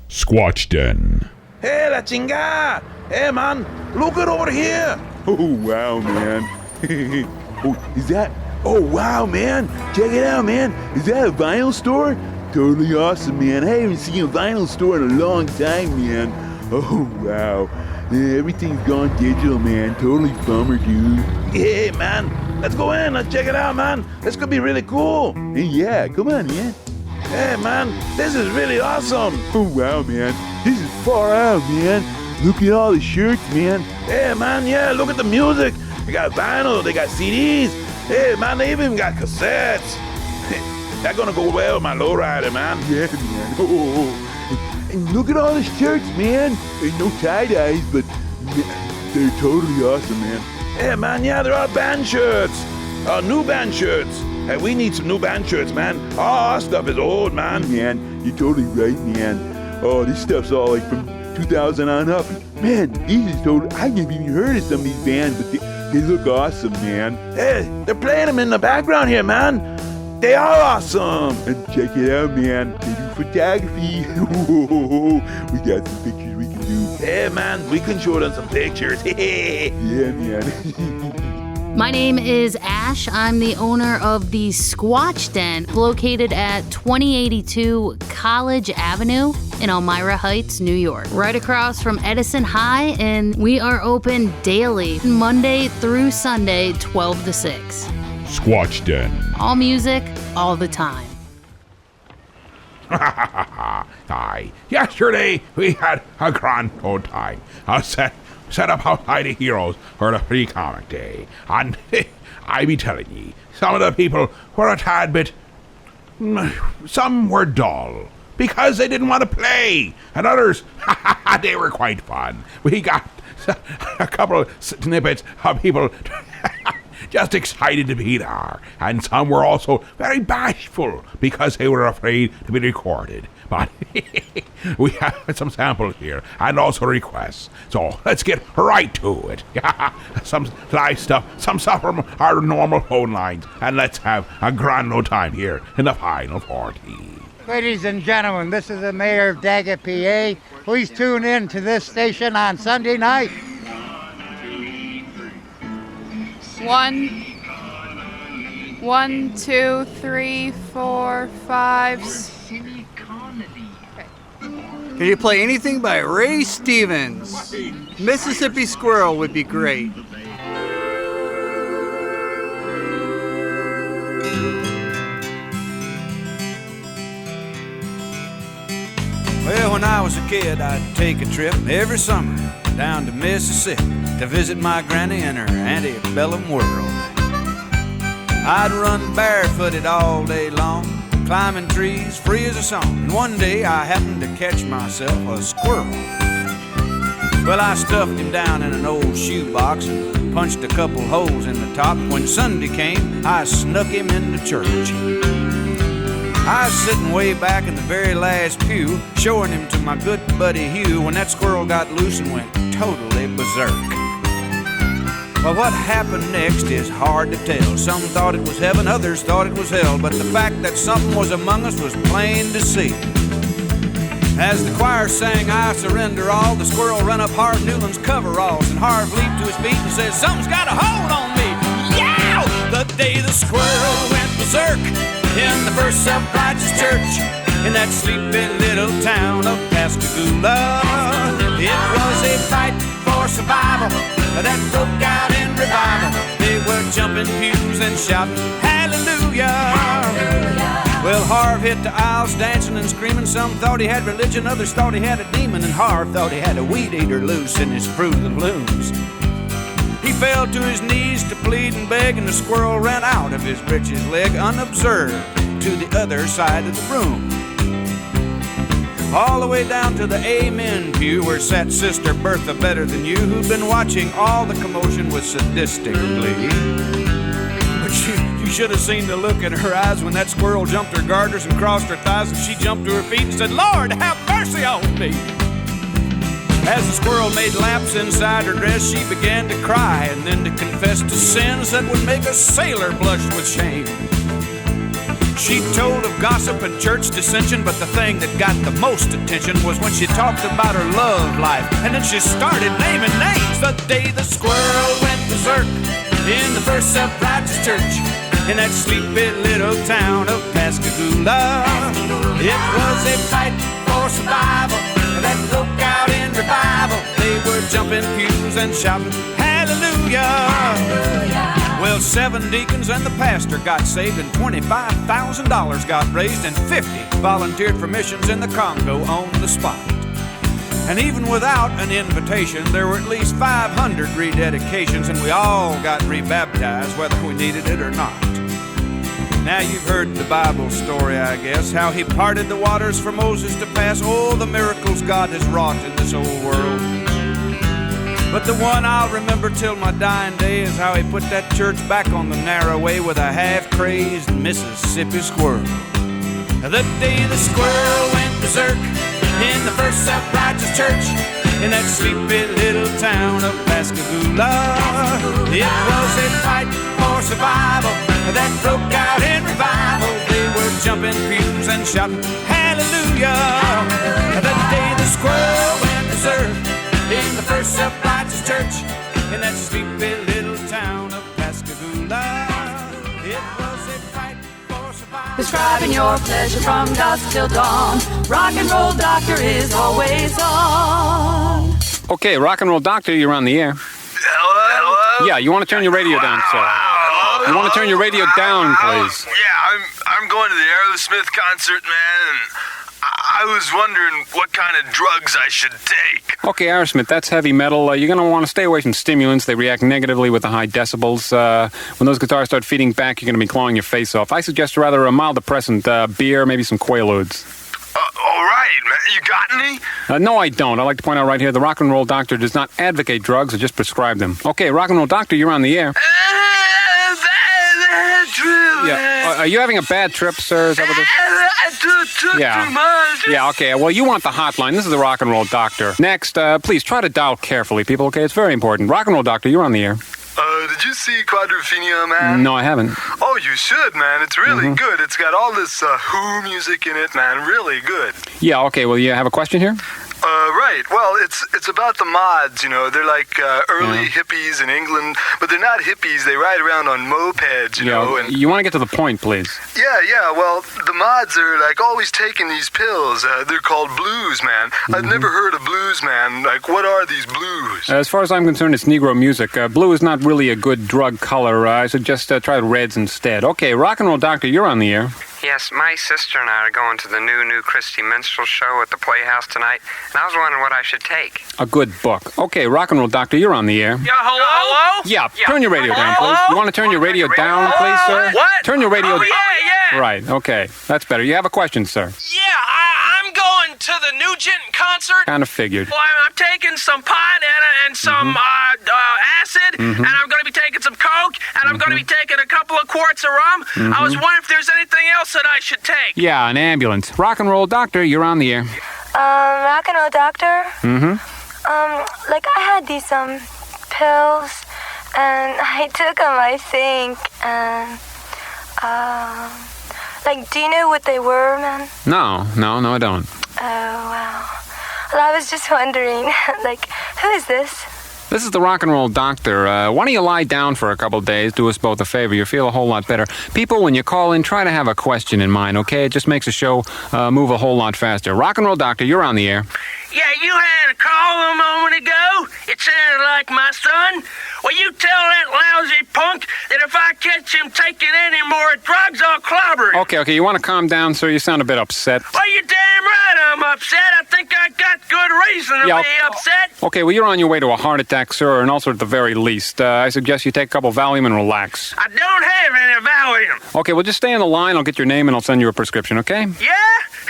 Squatch Den. Hey, la chinga! Hey, man, look it over here. Oh, wow, man. Oh, is that? Oh, wow, man. Check it out, man. Is that a vinyl store? Totally awesome, man. I haven't seen a vinyl store in a long time, man. Oh, wow. Yeah, everything's gone digital, man. Totally bummer, dude. Hey, man. Let's go in. Let's check it out, man. This could be really cool. Hey, yeah, come on, man. Hey, man. This is really awesome. Oh, wow, man. This is far out, man. Look at all the shirts, man. Hey, man, yeah, look at the music. They got vinyl. They got CDs. Hey, man, they even got cassettes. That's gonna go well with my lowrider, man. Yeah, man. Oh. And look at all the shirts, man. There's no tie-dyes, but they're totally awesome, man. Yeah, man, yeah, they're all band shirts. New band shirts. Hey, we need some new band shirts, man. All our stuff is old, man. Man, you're totally right, man. Oh, this stuff's all like from 2000 on up. Man, these is totally... I never even heard of some of these bands, but they look awesome, man. Hey, they're playing them in the background here, man. They are awesome! And check it out, man. They do photography. We got some pictures we can do. Hey, man, we can show them some pictures. Yeah, man. My name is Ash. I'm the owner of the Squatch Den, located at 2082 College Avenue in Elmira Heights, New York, right across from Edison High, and we are open daily, Monday through Sunday, 12 to 6. Squatch Den. All music, all the time. Aye. Yesterday, we had a grand old time. Set up outside the Heroes for the free comic day. And I be telling ye, some of the people were a tad bit... Some were dull, because they didn't want to play. And others, they were quite fun. We got a couple of snippets of people... just excited to be there, and some were also very bashful because they were afraid to be recorded. But we have some samples here and also requests, so let's get right to it. Some live stuff, some stuff from our normal phone lines, and let's have a grand old time here in the final 40. Ladies and gentlemen, this is the mayor of Daggett, PA. Please tune in to this station on Sunday night. 1, 2, 3, 4, 5. Can you play anything by Ray Stevens? Mississippi Squirrel would be great. Well, when When I was a kid, I'd take a trip every summer down to Mississippi to visit my granny in her antebellum world. I'd run barefooted all day long, climbing trees free as a song. And one day I happened to catch myself a squirrel. Well, I stuffed him down in an old shoebox and punched a couple holes in the top. When Sunday came, I snuck him into church. I was sitting way back in the very last pew, showing him to my good buddy Hugh, when that squirrel got loose and went totally berserk. Well, what happened next is hard to tell. Some thought it was heaven, others thought it was hell, but the fact that something was among us was plain to see. As the choir sang, I surrender all, the squirrel ran up Harv Newland's coveralls, and Harv leaped to his feet and said, something's got a hold on me. Yeah! The day the squirrel went berserk in the First Self-Righteous Church in that sleepy little town of Pascagoula. It was a fight for survival that broke out in revival. They were jumping pews and shouting, hallelujah! Well, Harv hit the aisles dancing and screaming. Some thought he had religion, others thought he had a demon, and Harv thought he had a weed eater loose in his Fruit of the Looms. He fell to his knees to plead and beg, and the squirrel ran out of his britches leg unobserved to the other side of the room. All the way down to the Amen pew where sat Sister Bertha Better Than You, who'd been watching all the commotion with sadistic glee. But you should have seen the look in her eyes when that squirrel jumped her garters and crossed her thighs, and she jumped to her feet and said, Lord, have mercy on me. As the squirrel made laps inside her dress, she began to cry and then to confess to sins that would make a sailor blush with shame. She told of gossip and church dissension, but the thing that got the most attention was when she talked about her love life, and then she started naming names. The day the squirrel went berserk in the First Self-Righteous Church in that sleepy little town of Pascagoula. It was a fight for survival that broke out in revival. They were jumping pews and shouting, hallelujah! Well, 7 deacons and the pastor got saved, and $25,000 got raised, and 50 volunteered for missions in the Congo on the spot. And even without an invitation, there were at least 500 rededications, and we all got rebaptized, whether we needed it or not. Now you've heard the Bible story, I guess, how he parted the waters for Moses to pass. Oh, the miracles God has wrought in this old world. But the one I'll remember till my dying day is how he put that church back on the narrow way with a half-crazed Mississippi squirrel. The day the squirrel went berserk in the First Self-Righteous Church in that sleepy little town of Pascagoula. It was a fight for survival that broke out in revival. They were jumping pews and shouting, hallelujah! The day the squirrel went berserk in the First Self-Righteous Church in that sleepy little town of Pascagoula. It was a fight for survival. Describing your pleasure from dusk till dawn. Rock and Roll Doctor is always on. Okay, Rock and Roll Doctor, you're on the air. Hello? Yeah, you want to turn your radio down, sir. You want to turn your radio down, please. I'm going to the Aerosmith concert, man, and I was wondering what kind of drugs I should take. Okay, Aerosmith, that's heavy metal. You're going to want to stay away from stimulants. They react negatively with the high decibels. When those guitars start feeding back, you're going to be clawing your face off. I suggest rather a mild depressant, beer, maybe some Quaaludes. All right, man. You got any? No, I don't. I'd like to point out right here, the Rock and Roll Doctor does not advocate drugs or just prescribe them. Okay, Rock and Roll Doctor, you're on the air. Yeah. Are you having a bad trip, sir? Is that what I took too much. Yeah, okay. Well, you want the hotline. This is the Rock and Roll Doctor. Next, please try to dial carefully, people, okay? It's very important. Rock and Roll Doctor, you're on the air. Did you see Quadrophenia, man? No, I haven't. Oh, you should, man. It's really good. It's got all this Who music in it, man. Really good. Yeah, okay. Well, you have a question here? Right. Well, it's about the mods, you know. They're like early hippies in England, but they're not hippies. They ride around on mopeds, you know. And you want to get to the point, please. Yeah. Well, the mods are like always taking these pills. They're called blues, man. I've never heard of blues, man. Like, what are these blues? As far as I'm concerned, it's Negro music. Blue is not really a good drug color. I suggest try reds instead. Okay, Rock and Roll Doctor, you're on the air. Yes, my sister and I are going to the new Christie Minstrel show at the Playhouse tonight, and I was wondering what I should take. A good book. Okay, Rock and Roll Doctor, you're on the air. Yeah, hello? Yeah, turn your radio down, please. You want to turn your radio down, please, sir? What? Turn your radio... Oh, yeah. Right, okay. That's better. You have a question, sir. Yeah, I'm going to the Nugent concert. Kind of figured. Well, I'm taking some pot and some acid, and I'm going to be taking some Coke, and I'm going to be taking a couple of quarts of rum. I was wondering if there's anything else that I should take. Yeah, an ambulance. Rock and Roll Doctor, you're on the air. Rock and Roll Doctor? Like I had these, pills, and I took them, I think, and, like, do you know what they were, man? No, I don't. Oh, wow. Well, I was just wondering, like, who is this? This is the Rock and Roll Doctor. Why don't you lie down for a couple of days, do us both a favor, you'll feel a whole lot better. People, when you call in, try to have a question in mind, okay? It just makes the show move a whole lot faster. Rock and Roll Doctor, you're on the air. Yeah, you had a call a moment ago. It sounded like my son. Well, you tell that lousy punk that if I catch him taking any more drugs, I'll clobber him. Okay, you want to calm down, sir? You sound a bit upset. Well, you're damn right I'm upset. I think I got good reason to be upset. Okay, well, you're on your way to a heart attack, sir, or an ulcer at the very least. I suggest you take a couple Valium and relax. I don't have any Valium. Okay, well, just stay on the line. I'll get your name and I'll send you a prescription, okay? Yeah?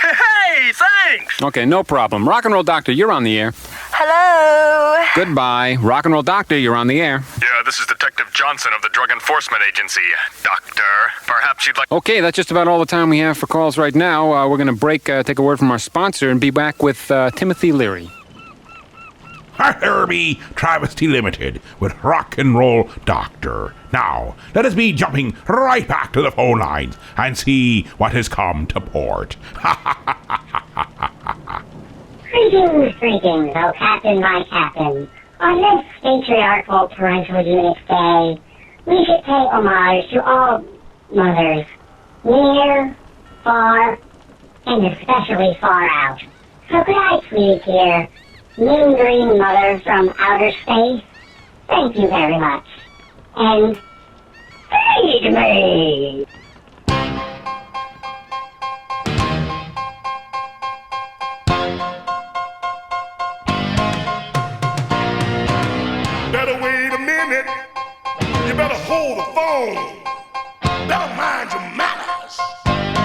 Hey, thanks. Okay, no problem. Rock and Roll Doctor, you're on the air. Hello. Goodbye. Rock and Roll Doctor, you're on the air. Yeah, this is Detective Johnson of the Drug Enforcement Agency. Doctor, perhaps you'd like... Okay, that's just about all the time we have for calls right now. We're going to break, take a word from our sponsor, and be back with Timothy Leary. Herbie Travesty Limited with Rock and Roll Doctor. Now, let us be jumping right back to the phone lines and see what has come to port. Greetings, oh Captain, my Captain. On this patriarchal parental unit day, we should pay homage to all mothers, near, far, and especially far out. So could I please hear Mean Green Mother from Outer Space? Thank you very much. And feed me! Better wait a minute. You better hold the phone. Better mind your manners.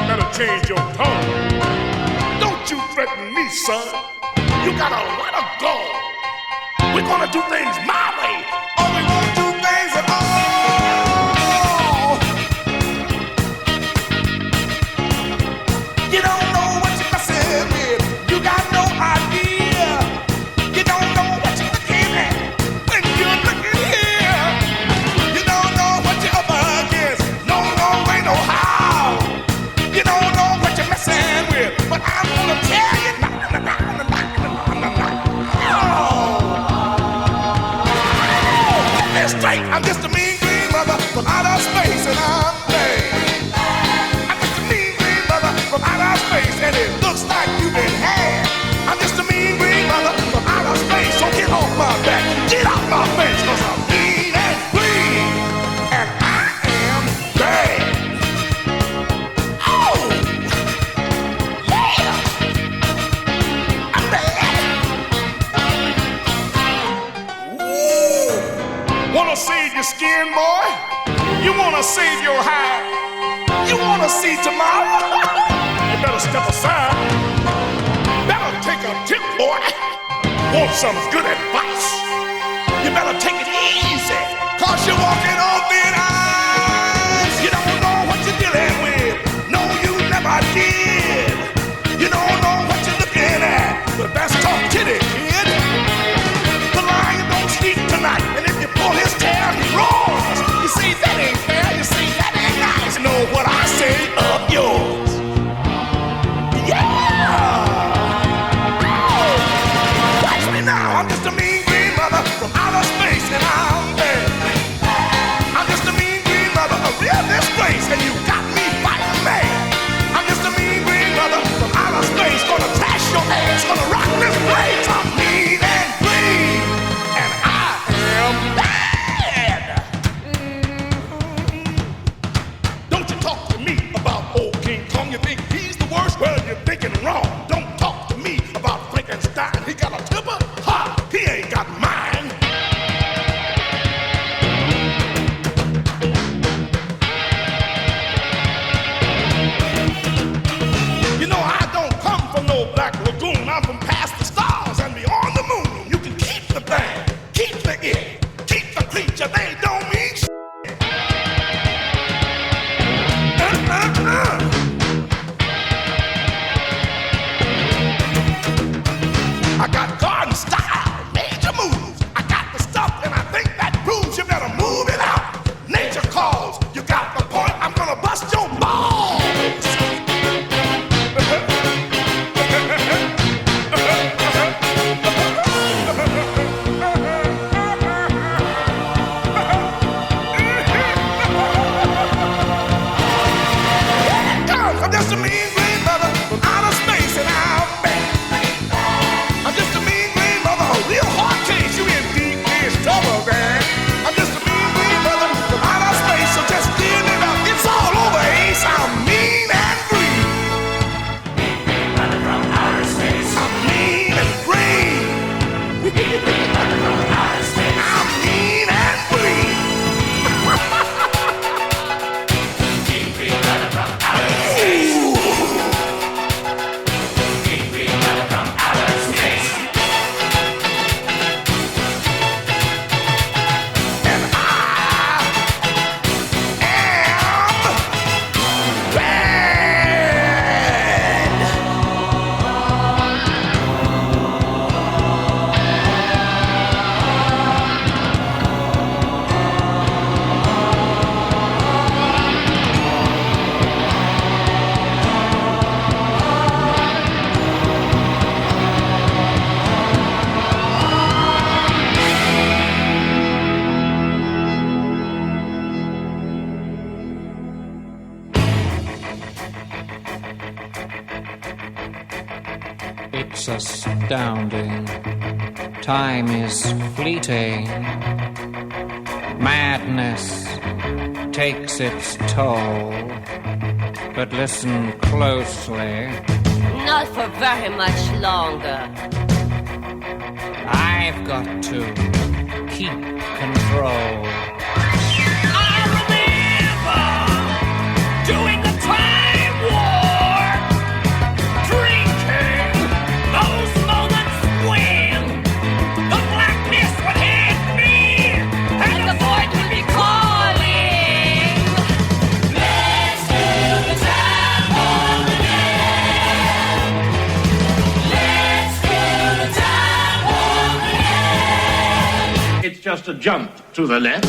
Better change your tone. Don't you threaten me, son. You gotta let her go. We're gonna do things my way, or we won't do things at all. You don't know what you're messing with. You got no idea. You don't know what you're looking at when you're looking here. You don't know what you're up against. No way, no how. You don't know what you're messing with, but I'm gonna tell you. Straight. I'm just a mean green mother from outer space, and I'm made. I'm just a mean green mother from outer space, and it looks like you've been had. I'm just a mean green mother from outer space, so get off my back, get off my face, 'cause I'm mean and green, and I am bad. Oh, yeah, I'm bad. Wanna save your skin, boy? You wanna save your hide? You wanna see tomorrow? You better step aside. Better take a tip, boy. Want some good advice? You better take it easy, 'cause you're walking on thin ice. You don't know what you're dealing with. No, you never did. You don't know what you're looking at. But that's tough titty, kid. The lion don't sleep tonight, and if you pull his tail, he roars. You say that ain't fair, you say that ain't nice. You know what I say, up yours. Yeah! Oh. talk to me about old King Kong. You think he's the worst? Well, you're thinking wrong. Don't talk to me about Frankenstein. He got a temper? Ha! He ain't got mine. You know, I don't come from no Black Lagoon. I'm from past the stars and beyond the moon. You can keep the thing, keep the it, keep the creature. They don't mean shit. I got garden style, major moves. I got the stuff, and I think that proves you better move it out. Nature calls, you got the point. I'm gonna bust your balls. I'm just a mean green mother from outer space, and I'll bet. I'm just a mean green mother, a real hard case. You in deep is trouble, man. I'm just a mean green mother from outer space, so just give it up. It's all over, Ace. I'm mean and green. Mean green mother from outer space. I'm mean and green. Mean green mother from outer space. I'm mean and green. Mean green mother from outer space. Mean green mother from outer space. And I am red. It's astounding. Time is fleeting. Madness takes its toll. But listen closely. Not for very much longer. I've got to keep control. I remember doing the time war, drinking those moments when the blackness would hit me and the void would be calling. Let's do the time war again. Let's do the time war again. It's just a jump to the left.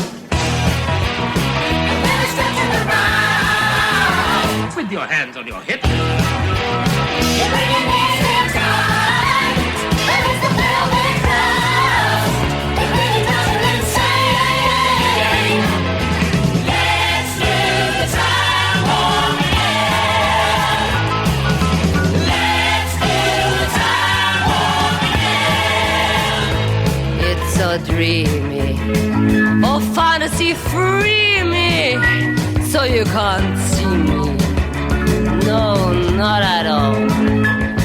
With your hands on your hips. It's so dreamy. Oh, fantasy, free me. So you can't see me. No, not at all.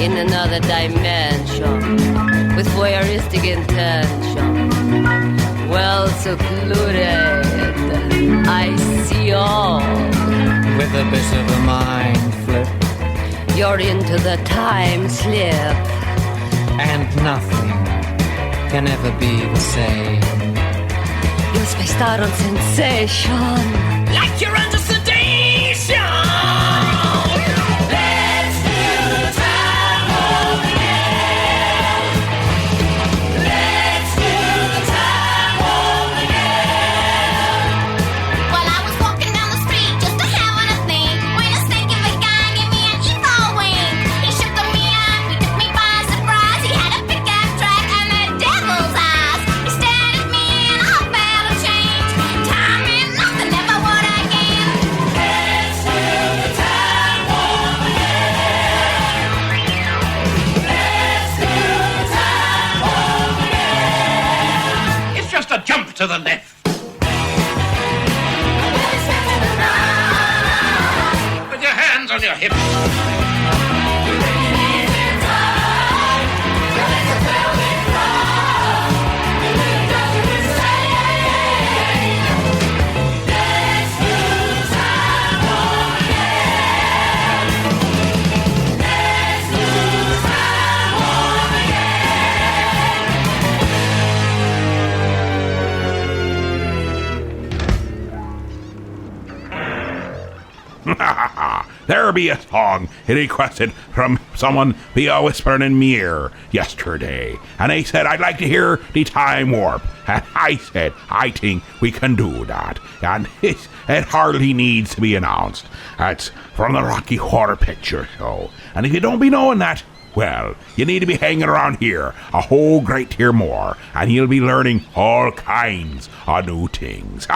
In another dimension. With voyeuristic intention. Well secluded. I see all. With a bit of a mind flip. You're into the time slip. And nothing can ever be the same. You're spaced out on sensation. Like you're under sedation. Let's do the time war again. Let's do the time war again. While I was walking down the street just to having a thing, when a snake of a guy gave me an evil wing. He shook me up, he took me by surprise. He had a pickup truck and the devil's eyes. He stared at me and I felt a change. Time and nothing ever would again. on your hips. There be a song he requested from someone via whispering in me ear yesterday, and they said I'd like to hear the time warp, and I said I think we can do that, and it hardly needs to be announced. That's from the Rocky Horror Picture Show, and if you don't be knowing that, well, you need to be hanging around here a whole great deal more, and you'll be learning all kinds of new things.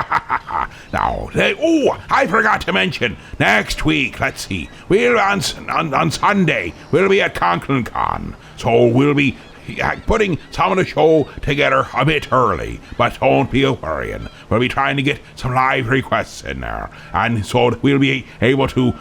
Now, I forgot to mention, next week, let's see, we'll on Sunday, we'll be at Conklin Con, so we'll be putting some of the show together a bit early, but don't be worrying. We'll be trying to get some live requests in there, and so we'll be able to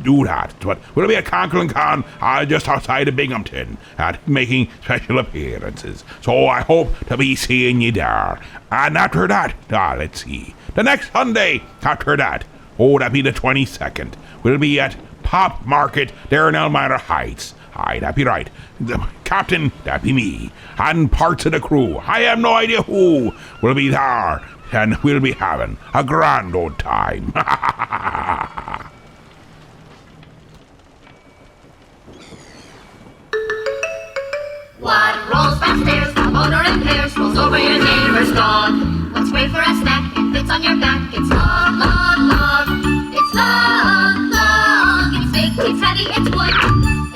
do that. But we'll be at Conklin Con just outside of Binghamton, making special appearances. So I hope to be seeing you there. And after that, let's see, the next Sunday after that, that'd be the 22nd, we'll be at Pop Market there in Elmira Heights. Aye, that'd be right. The captain, that'd be me, and parts of the crew, I have no idea who, will be there, and we'll be having a grand old time. What rolls downstairs, the motor impairs, rolls over your neighbor's dog? What's great for a snack and fits on your back? It's long, long, long. It's long, long. It's big, it's heavy, it's wood.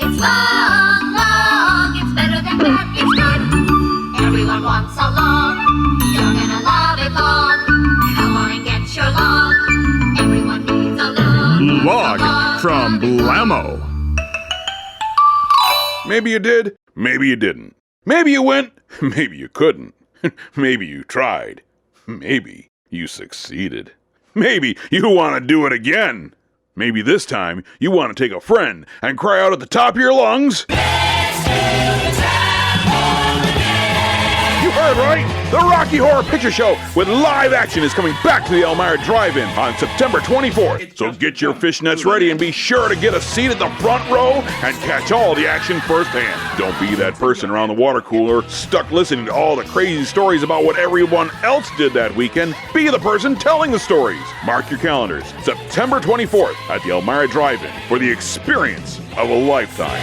It's long, long. It's better than that, it's good. Everyone wants a log. You're gonna love it long. Come on and get your log. Everyone needs a log. Log from Blammo. Maybe you did, maybe you didn't. Maybe you went, maybe you couldn't. Maybe you tried. Maybe you succeeded. Maybe you want to do it again. Maybe this time you want to take a friend and cry out at the top of your lungs. You heard right. The Rocky Horror Picture Show with live action is coming back to the Elmira Drive-In on September 24th. So get your fishnets ready and be sure to get a seat at the front row and catch all the action firsthand. Don't be that person around the water cooler stuck listening to all the crazy stories about what everyone else did that weekend. Be the person telling the stories. Mark your calendars. September 24th at the Elmira Drive-In for the experience of a lifetime.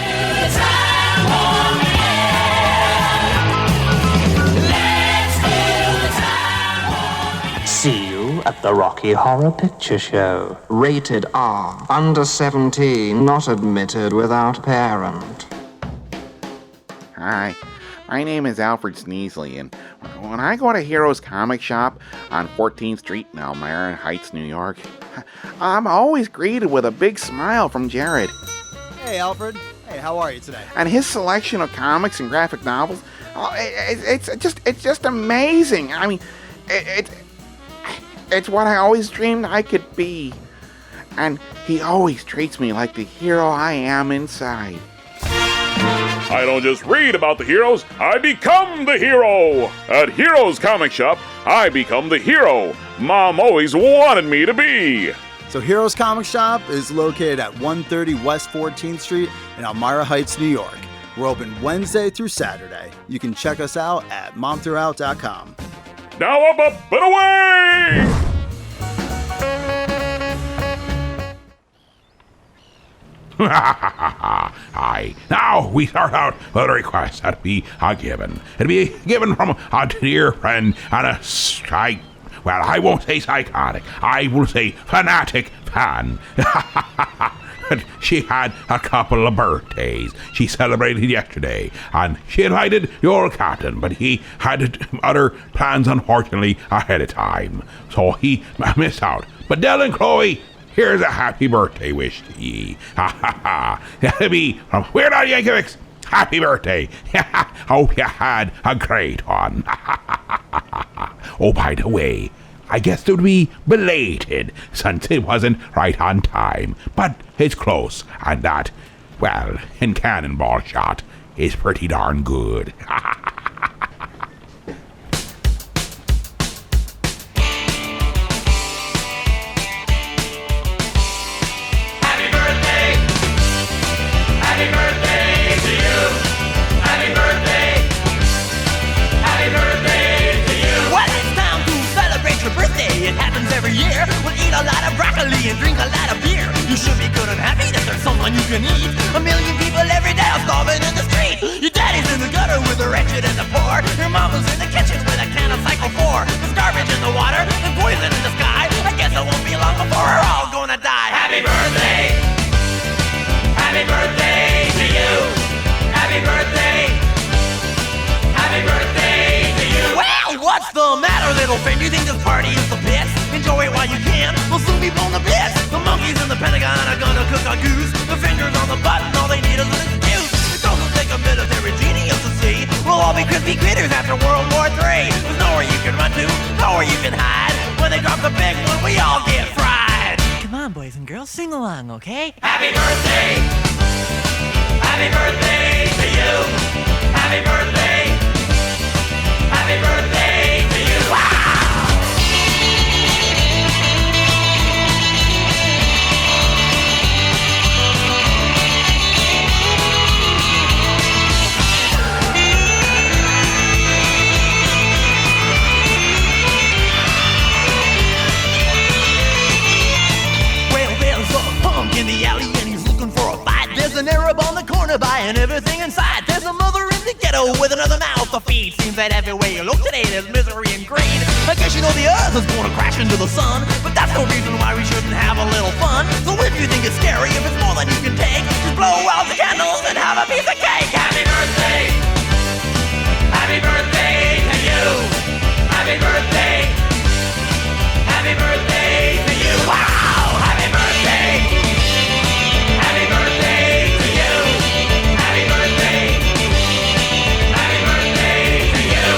See you at the Rocky Horror Picture Show. Rated R. Under 17. Not admitted without parent. Hi, my name is Alfred Sneasley, and when I go to Heroes Comic Shop on 14th Street in Elmira Heights, New York, I'm always greeted with a big smile from Jared. Hey, Alfred. Hey, how are you today? And his selection of comics and graphic novels, it's just amazing. I mean, it's what I always dreamed I could be. And he always treats me like the hero I am inside. I don't just read about the heroes, I become the hero! At Heroes Comic Shop, I become the hero Mom always wanted me to be! So Heroes Comic Shop is located at 130 West 14th Street in Elmira Heights, New York. We're open Wednesday through Saturday. You can check us out at momtherout.com. Now up and away! Aye. Now we start out with a request that we are given. It'll be given from a dear friend and I won't say psychotic. I will say fanatic fan. She had a couple of birthdays. She celebrated yesterday, and she invited your captain, but he had other plans, unfortunately, ahead of time. So he missed out. But Del and Chloe, here's a happy birthday wish to ye. Ha ha ha. That'll be from Weird Al Yankovic. Happy birthday. Hope you had a great one. Oh, by the way, I guess it would be belated, since it wasn't right on time. But it's close, and that, well, in cannonball shot, is pretty darn good. It happens every year. We'll eat a lot of broccoli and drink a lot of beer. You should be good and happy that there's someone you can eat. 1 million people every day are starving in the street. Your daddy's in the gutter with the wretched and the poor. Your mama's in the kitchen with a can of Cycle 4. There's garbage in the water and poison in the sky. I guess it won't be long before we're all gonna die. Happy birthday! Happy birthday to you! Happy birthday! Happy birthday to you! Well, what's the matter, little friend? You think this party is the piss? Enjoy it while you can, we'll soon be blown to bits. The monkeys in the Pentagon are gonna cook a goose. The fingers on the button, all they need is an excuse. It doesn't take a military genius to see we'll all be crispy critters after World War III. There's nowhere you can run to, nowhere you can hide. When they drop the big one, we all get fried. Come on, boys and girls, sing along, okay? Happy birthday! Happy birthday to you! Happy birthday! Happy birthday to you! Wow! In the alley and he's looking for a fight. There's an Arab on the corner buying everything inside. There's a mother in the ghetto with another mouth to feed. Seems that everywhere you look today there's misery and greed. I guess you know the earth is gonna crash into the sun, but that's no reason why we shouldn't have a little fun. So if you think it's scary, if it's more than you can take, just blow out the candles and have a piece of cake. Happy birthday! Happy birthday to you! Happy birthday! Happy birthday to you! Wow! Happy birthday! Happy birthday to you! Happy birthday! Happy birthday to you!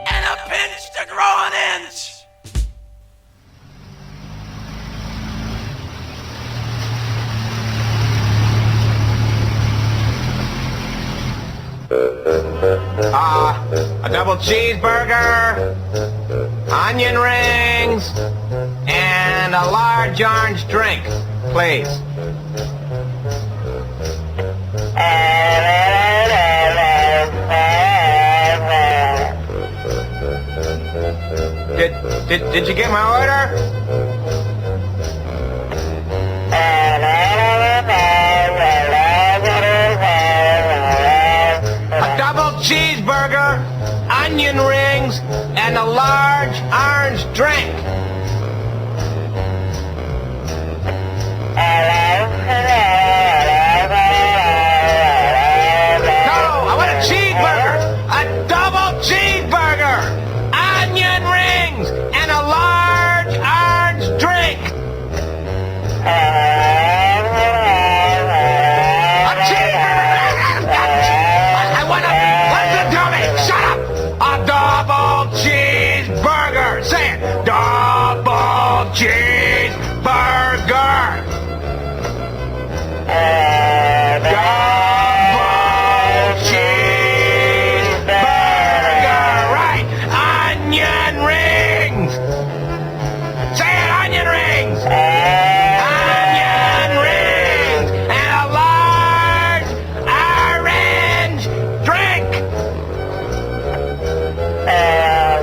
And a pinch to grow an inch! A double cheeseburger, onion rings, and a large orange drink, please. Did you get my order? A double cheeseburger, onion rings, and a large orange drink. No, I want a cheeseburger, a double cheeseburger, onion rings, and a large orange drink. A cheeseburger. I want a. Listen to me. Shut up. A double cheeseburger. Say it. Double cheeseburger. Double cheeseburger. Right. Onion rings. Say it. Onion rings. Onion rings. And a large orange drink.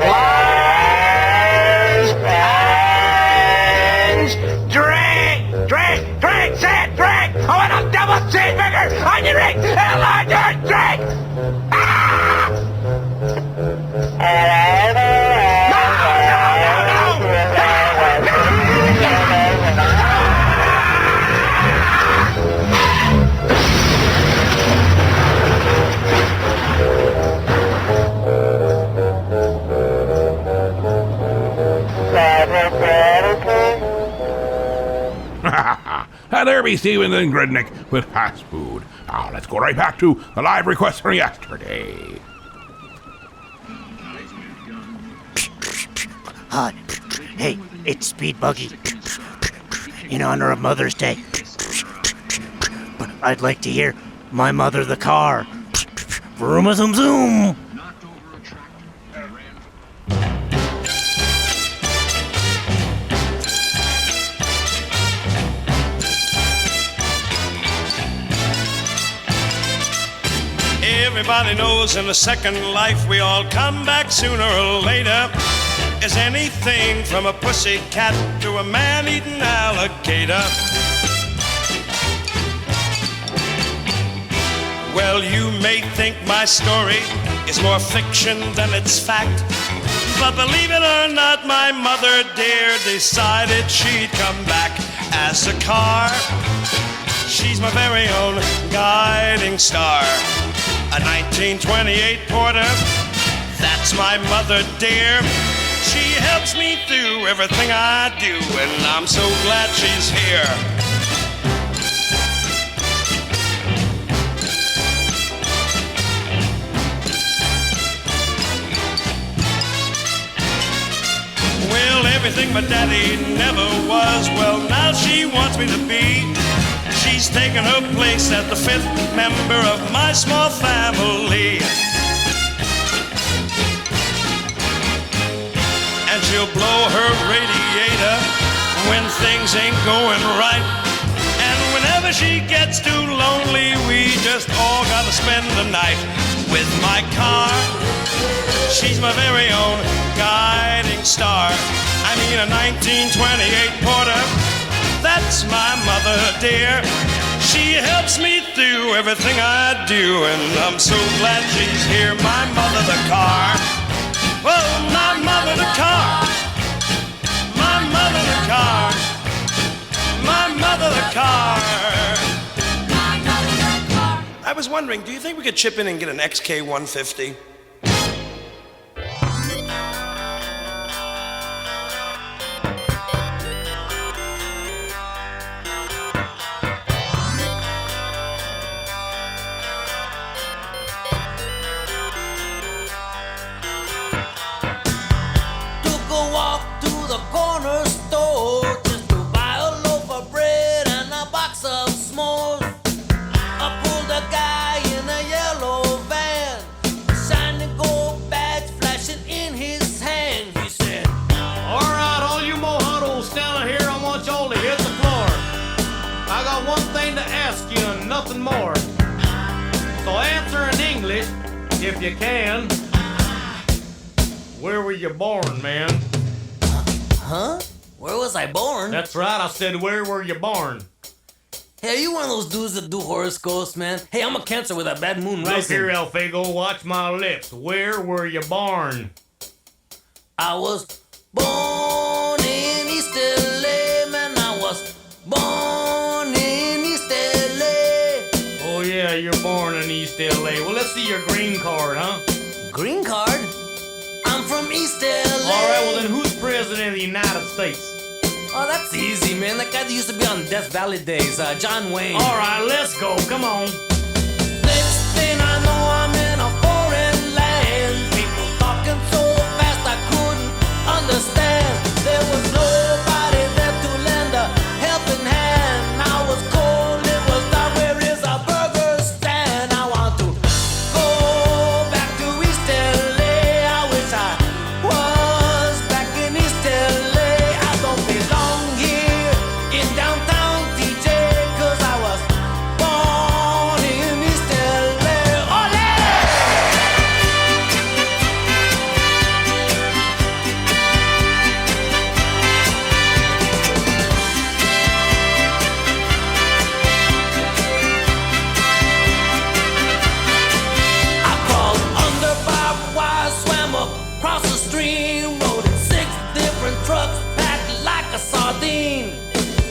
Large orange drink. Drink. Drink. Say it. Drink. I want a double cheeseburger, onion ring, and a large orange drink. Ah! There be Stevens and Gridnick with fast food. Now, let's go right back to the live request from yesterday. Hi. Hey, it's Speed Buggy. In honor of Mother's Day. But I'd like to hear My Mother the Car. Vroom zoom zoom. Everybody knows in the second life we all come back sooner or later. Is anything from a pussy cat to a man-eating alligator. Well, you may think my story is more fiction than it's fact, but believe it or not, my mother dear decided she'd come back as a car. She's my very own guiding star. A 1928 Porter, that's my mother dear. She helps me through everything I do, and I'm so glad she's here. Well, everything my daddy never was, well, now she wants me to be. She's taken her place as the fifth member of my small family. And she'll blow her radiator when things ain't going right. And whenever she gets too lonely, we just all gotta spend the night with my car. She's my very own guiding star. I mean a 1928 Porter. That's my mother dear. She helps me through everything I do, and I'm so glad she's here. My mother the car. Oh, my mother the car. My mother the car. My mother the car. I was wondering, do you think we could chip in and get an XK150? Nothing more. So answer in English, if you can. Where were you born, man? Huh? Where was I born? That's right, I said, where were you born? Hey, are you one of those dudes that do horoscopes, man? Hey, I'm a Cancer with a bad moon Look rising. here, Alfago, watch my lips. Where were you born? I was born in East LA, man. I was born in East LA. Oh yeah, you're born in East LA. Well, let's see your green card, huh? Green card? I'm from East LA. Alright, well then who's president of the United States? Oh, that's easy, man. That guy that used to be on Death Valley days, John Wayne. Alright, let's go. Come on. Next thing I know, I'm in a foreign land. People talking so fast I couldn't understand. There was nobody there to lend a helping hand. I was cold, it was dark. Where is a burger stand? I want to go back to East LA. I wish I was back in East LA. I don't belong here in downtown DJ, 'cause I was born in East LA. Ole! I crawled under barbed wire, swam across the stream, rode in 6 different trucks, packed like a sardine.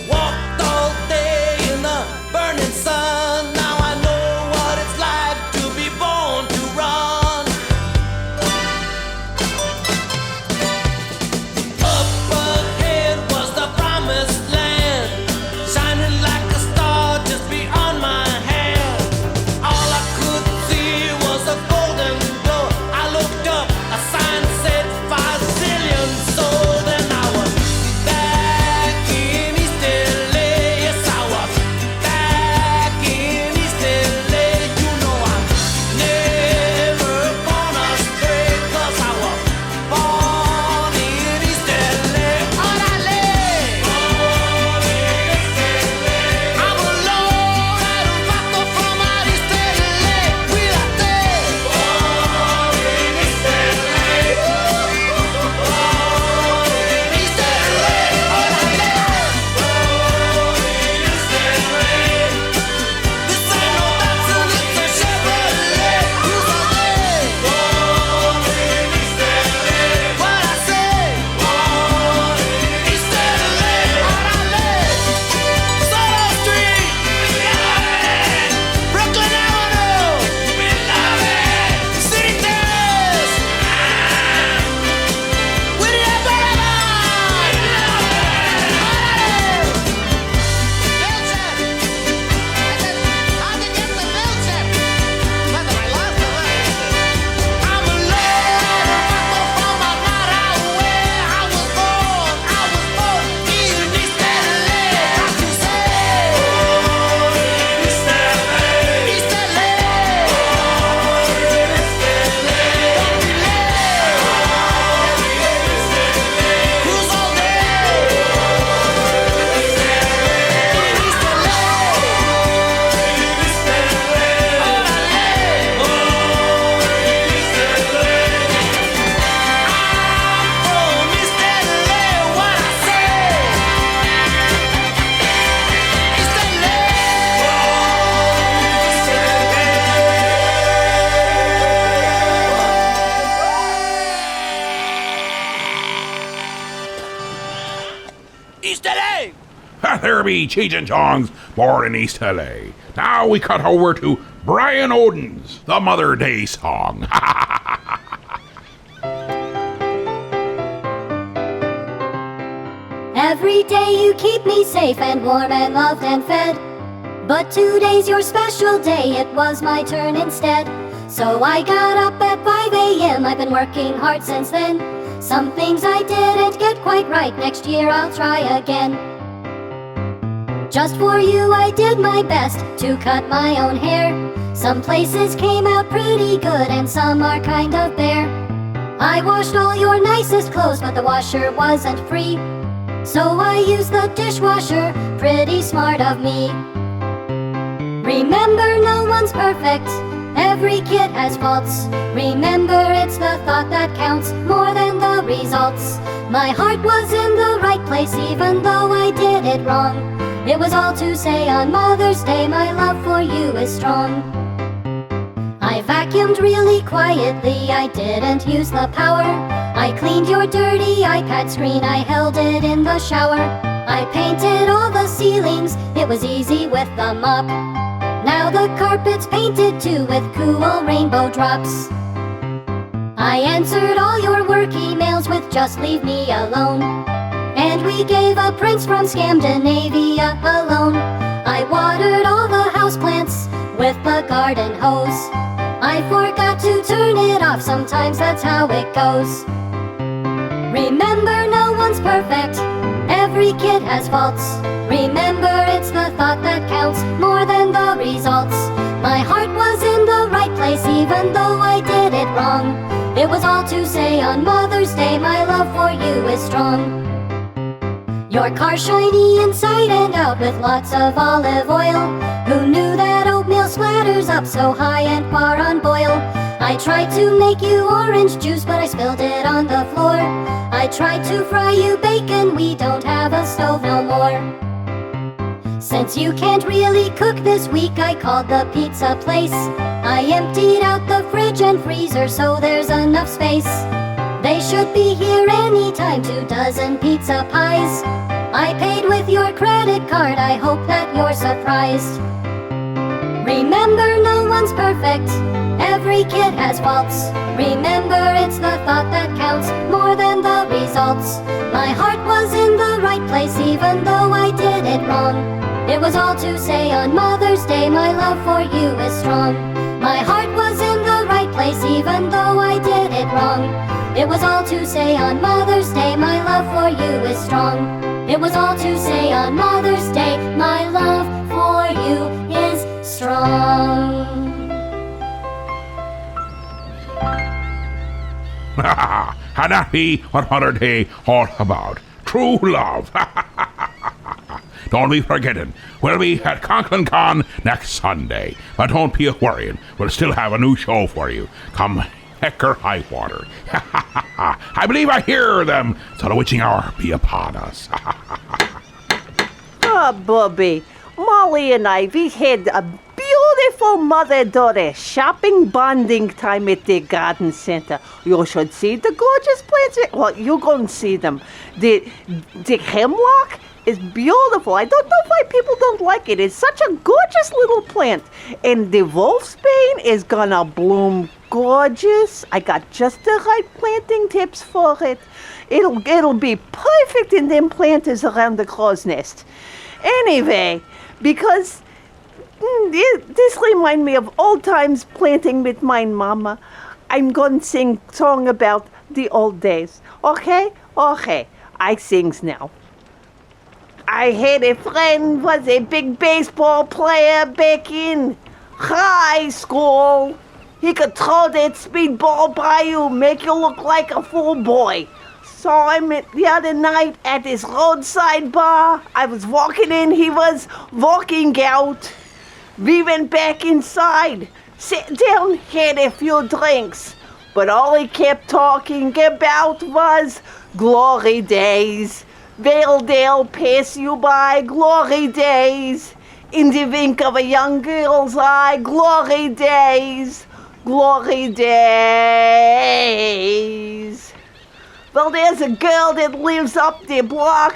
Walked all day in the burning sun. Now I know what it's like to be born to run. Up ahead was the promised land, shining like a star just beyond my hand. East LA! There be Cheech and Chong's born in East LA. Now we cut over to Brian Oden's The Mother Day Song. Every day you keep me safe and warm and loved and fed. But today's your special day, it was my turn instead. So I got up at 5 a.m., I've been working hard since then. Some things I didn't get quite right, next year I'll try again. Just for you I did my best to cut my own hair. Some places came out pretty good and some are kind of bare. I washed all your nicest clothes, but the washer wasn't free. So I used the dishwasher, pretty smart of me. Remember, no one's perfect, every kid has faults. Remember, it's the thought that counts more than the results. My heart was in the right place even though I did it wrong. It was all to say on Mother's Day my love for you is strong. I vacuumed really quietly, I didn't use the power. I cleaned your dirty iPad screen, I held it in the shower. I painted all the ceilings, it was easy with the mop. Now the carpet's painted too with cool rainbow drops. I answered all your work emails with just leave me alone. And we gave a prince from Scandinavia a loan. I watered all the houseplants with the garden hose. I forgot to turn it off, sometimes that's how it goes. Remember, no one's perfect, every kid has faults. Remember, it's the thought that counts more than the results. My heart was in the right place even though I did it wrong. It was all to say on Mother's Day my love for you is strong. Your car's shiny inside and out with lots of olive oil. Who knew that oatmeal splatters up so high and far on boil? I tried to make you orange juice, but I spilled it on the floor. I tried to fry you bacon, we don't have a stove no more. Since you can't really cook this week, I called the pizza place. I emptied out the fridge and freezer so there's enough space. They should be here anytime, 2 dozen pizza pies. I paid with your credit card, I hope that you're surprised. Remember, no one's perfect, every kid has faults. Remember, it's the thought that counts more than the results. My heart was in the right place even though I did it wrong. It was all to say on Mother's Day my love for you is strong. My heart was in the right place even though I did it wrong. It was all to say on Mother's Day my love for you is strong. It was all to say on Mother's Day my love for you is strong. And that be what Mother Day all about. True love. Don't be forgetting, we'll be at Conklin Con next Sunday. But don't be worrying, we'll still have a new show for you. Come heck or high water. I believe I hear them, so the witching hour be upon us. Oh, Bobby, Molly and I, we had a beautiful mother-daughter shopping bonding time at the garden center. You should see the gorgeous plants. Well, you're going to see them. The hemlock is beautiful. I don't know why people don't like it. It's such a gorgeous little plant. And the wolfsbane is gonna bloom gorgeous. I got just the right planting tips for it. It'll be perfect in them planters around the crow's nest. Anyway, because this reminds me of old times planting with my mama, I'm going to sing song about the old days. Okay? Okay. I sings now. I had a friend was a big baseball player back in high school. He could throw that speedball by you, make you look like a fool boy. Saw him the other night at this roadside bar. I was walking in, he was walking out. We went back inside, sat down, had a few drinks. But all he kept talking about was glory days. Valedale pass you by, glory days. In the wink of a young girl's eye, glory days, glory days. Well, there's a girl that lives up the block.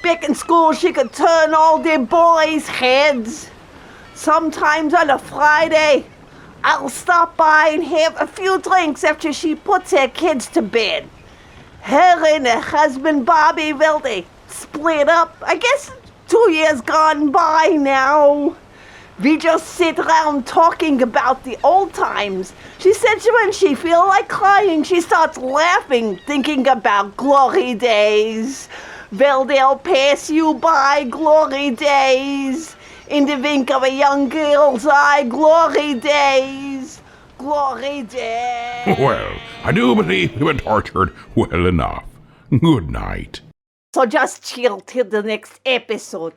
Back in school, she could turn all the boys' heads. Sometimes on a Friday, I'll stop by and have a few drinks after she puts her kids to bed. Her and her husband, Bobby, well, they split up. I guess 2 years gone by now. We just sit around talking about the old times. She said when she feels like crying, she starts laughing, thinking about glory days. Well, they'll pass you by, glory days. In the wink of a young girl's eye, glory days. Glory days. Well, I do believe you've been tortured well enough. Good night. So just chill till the next episode.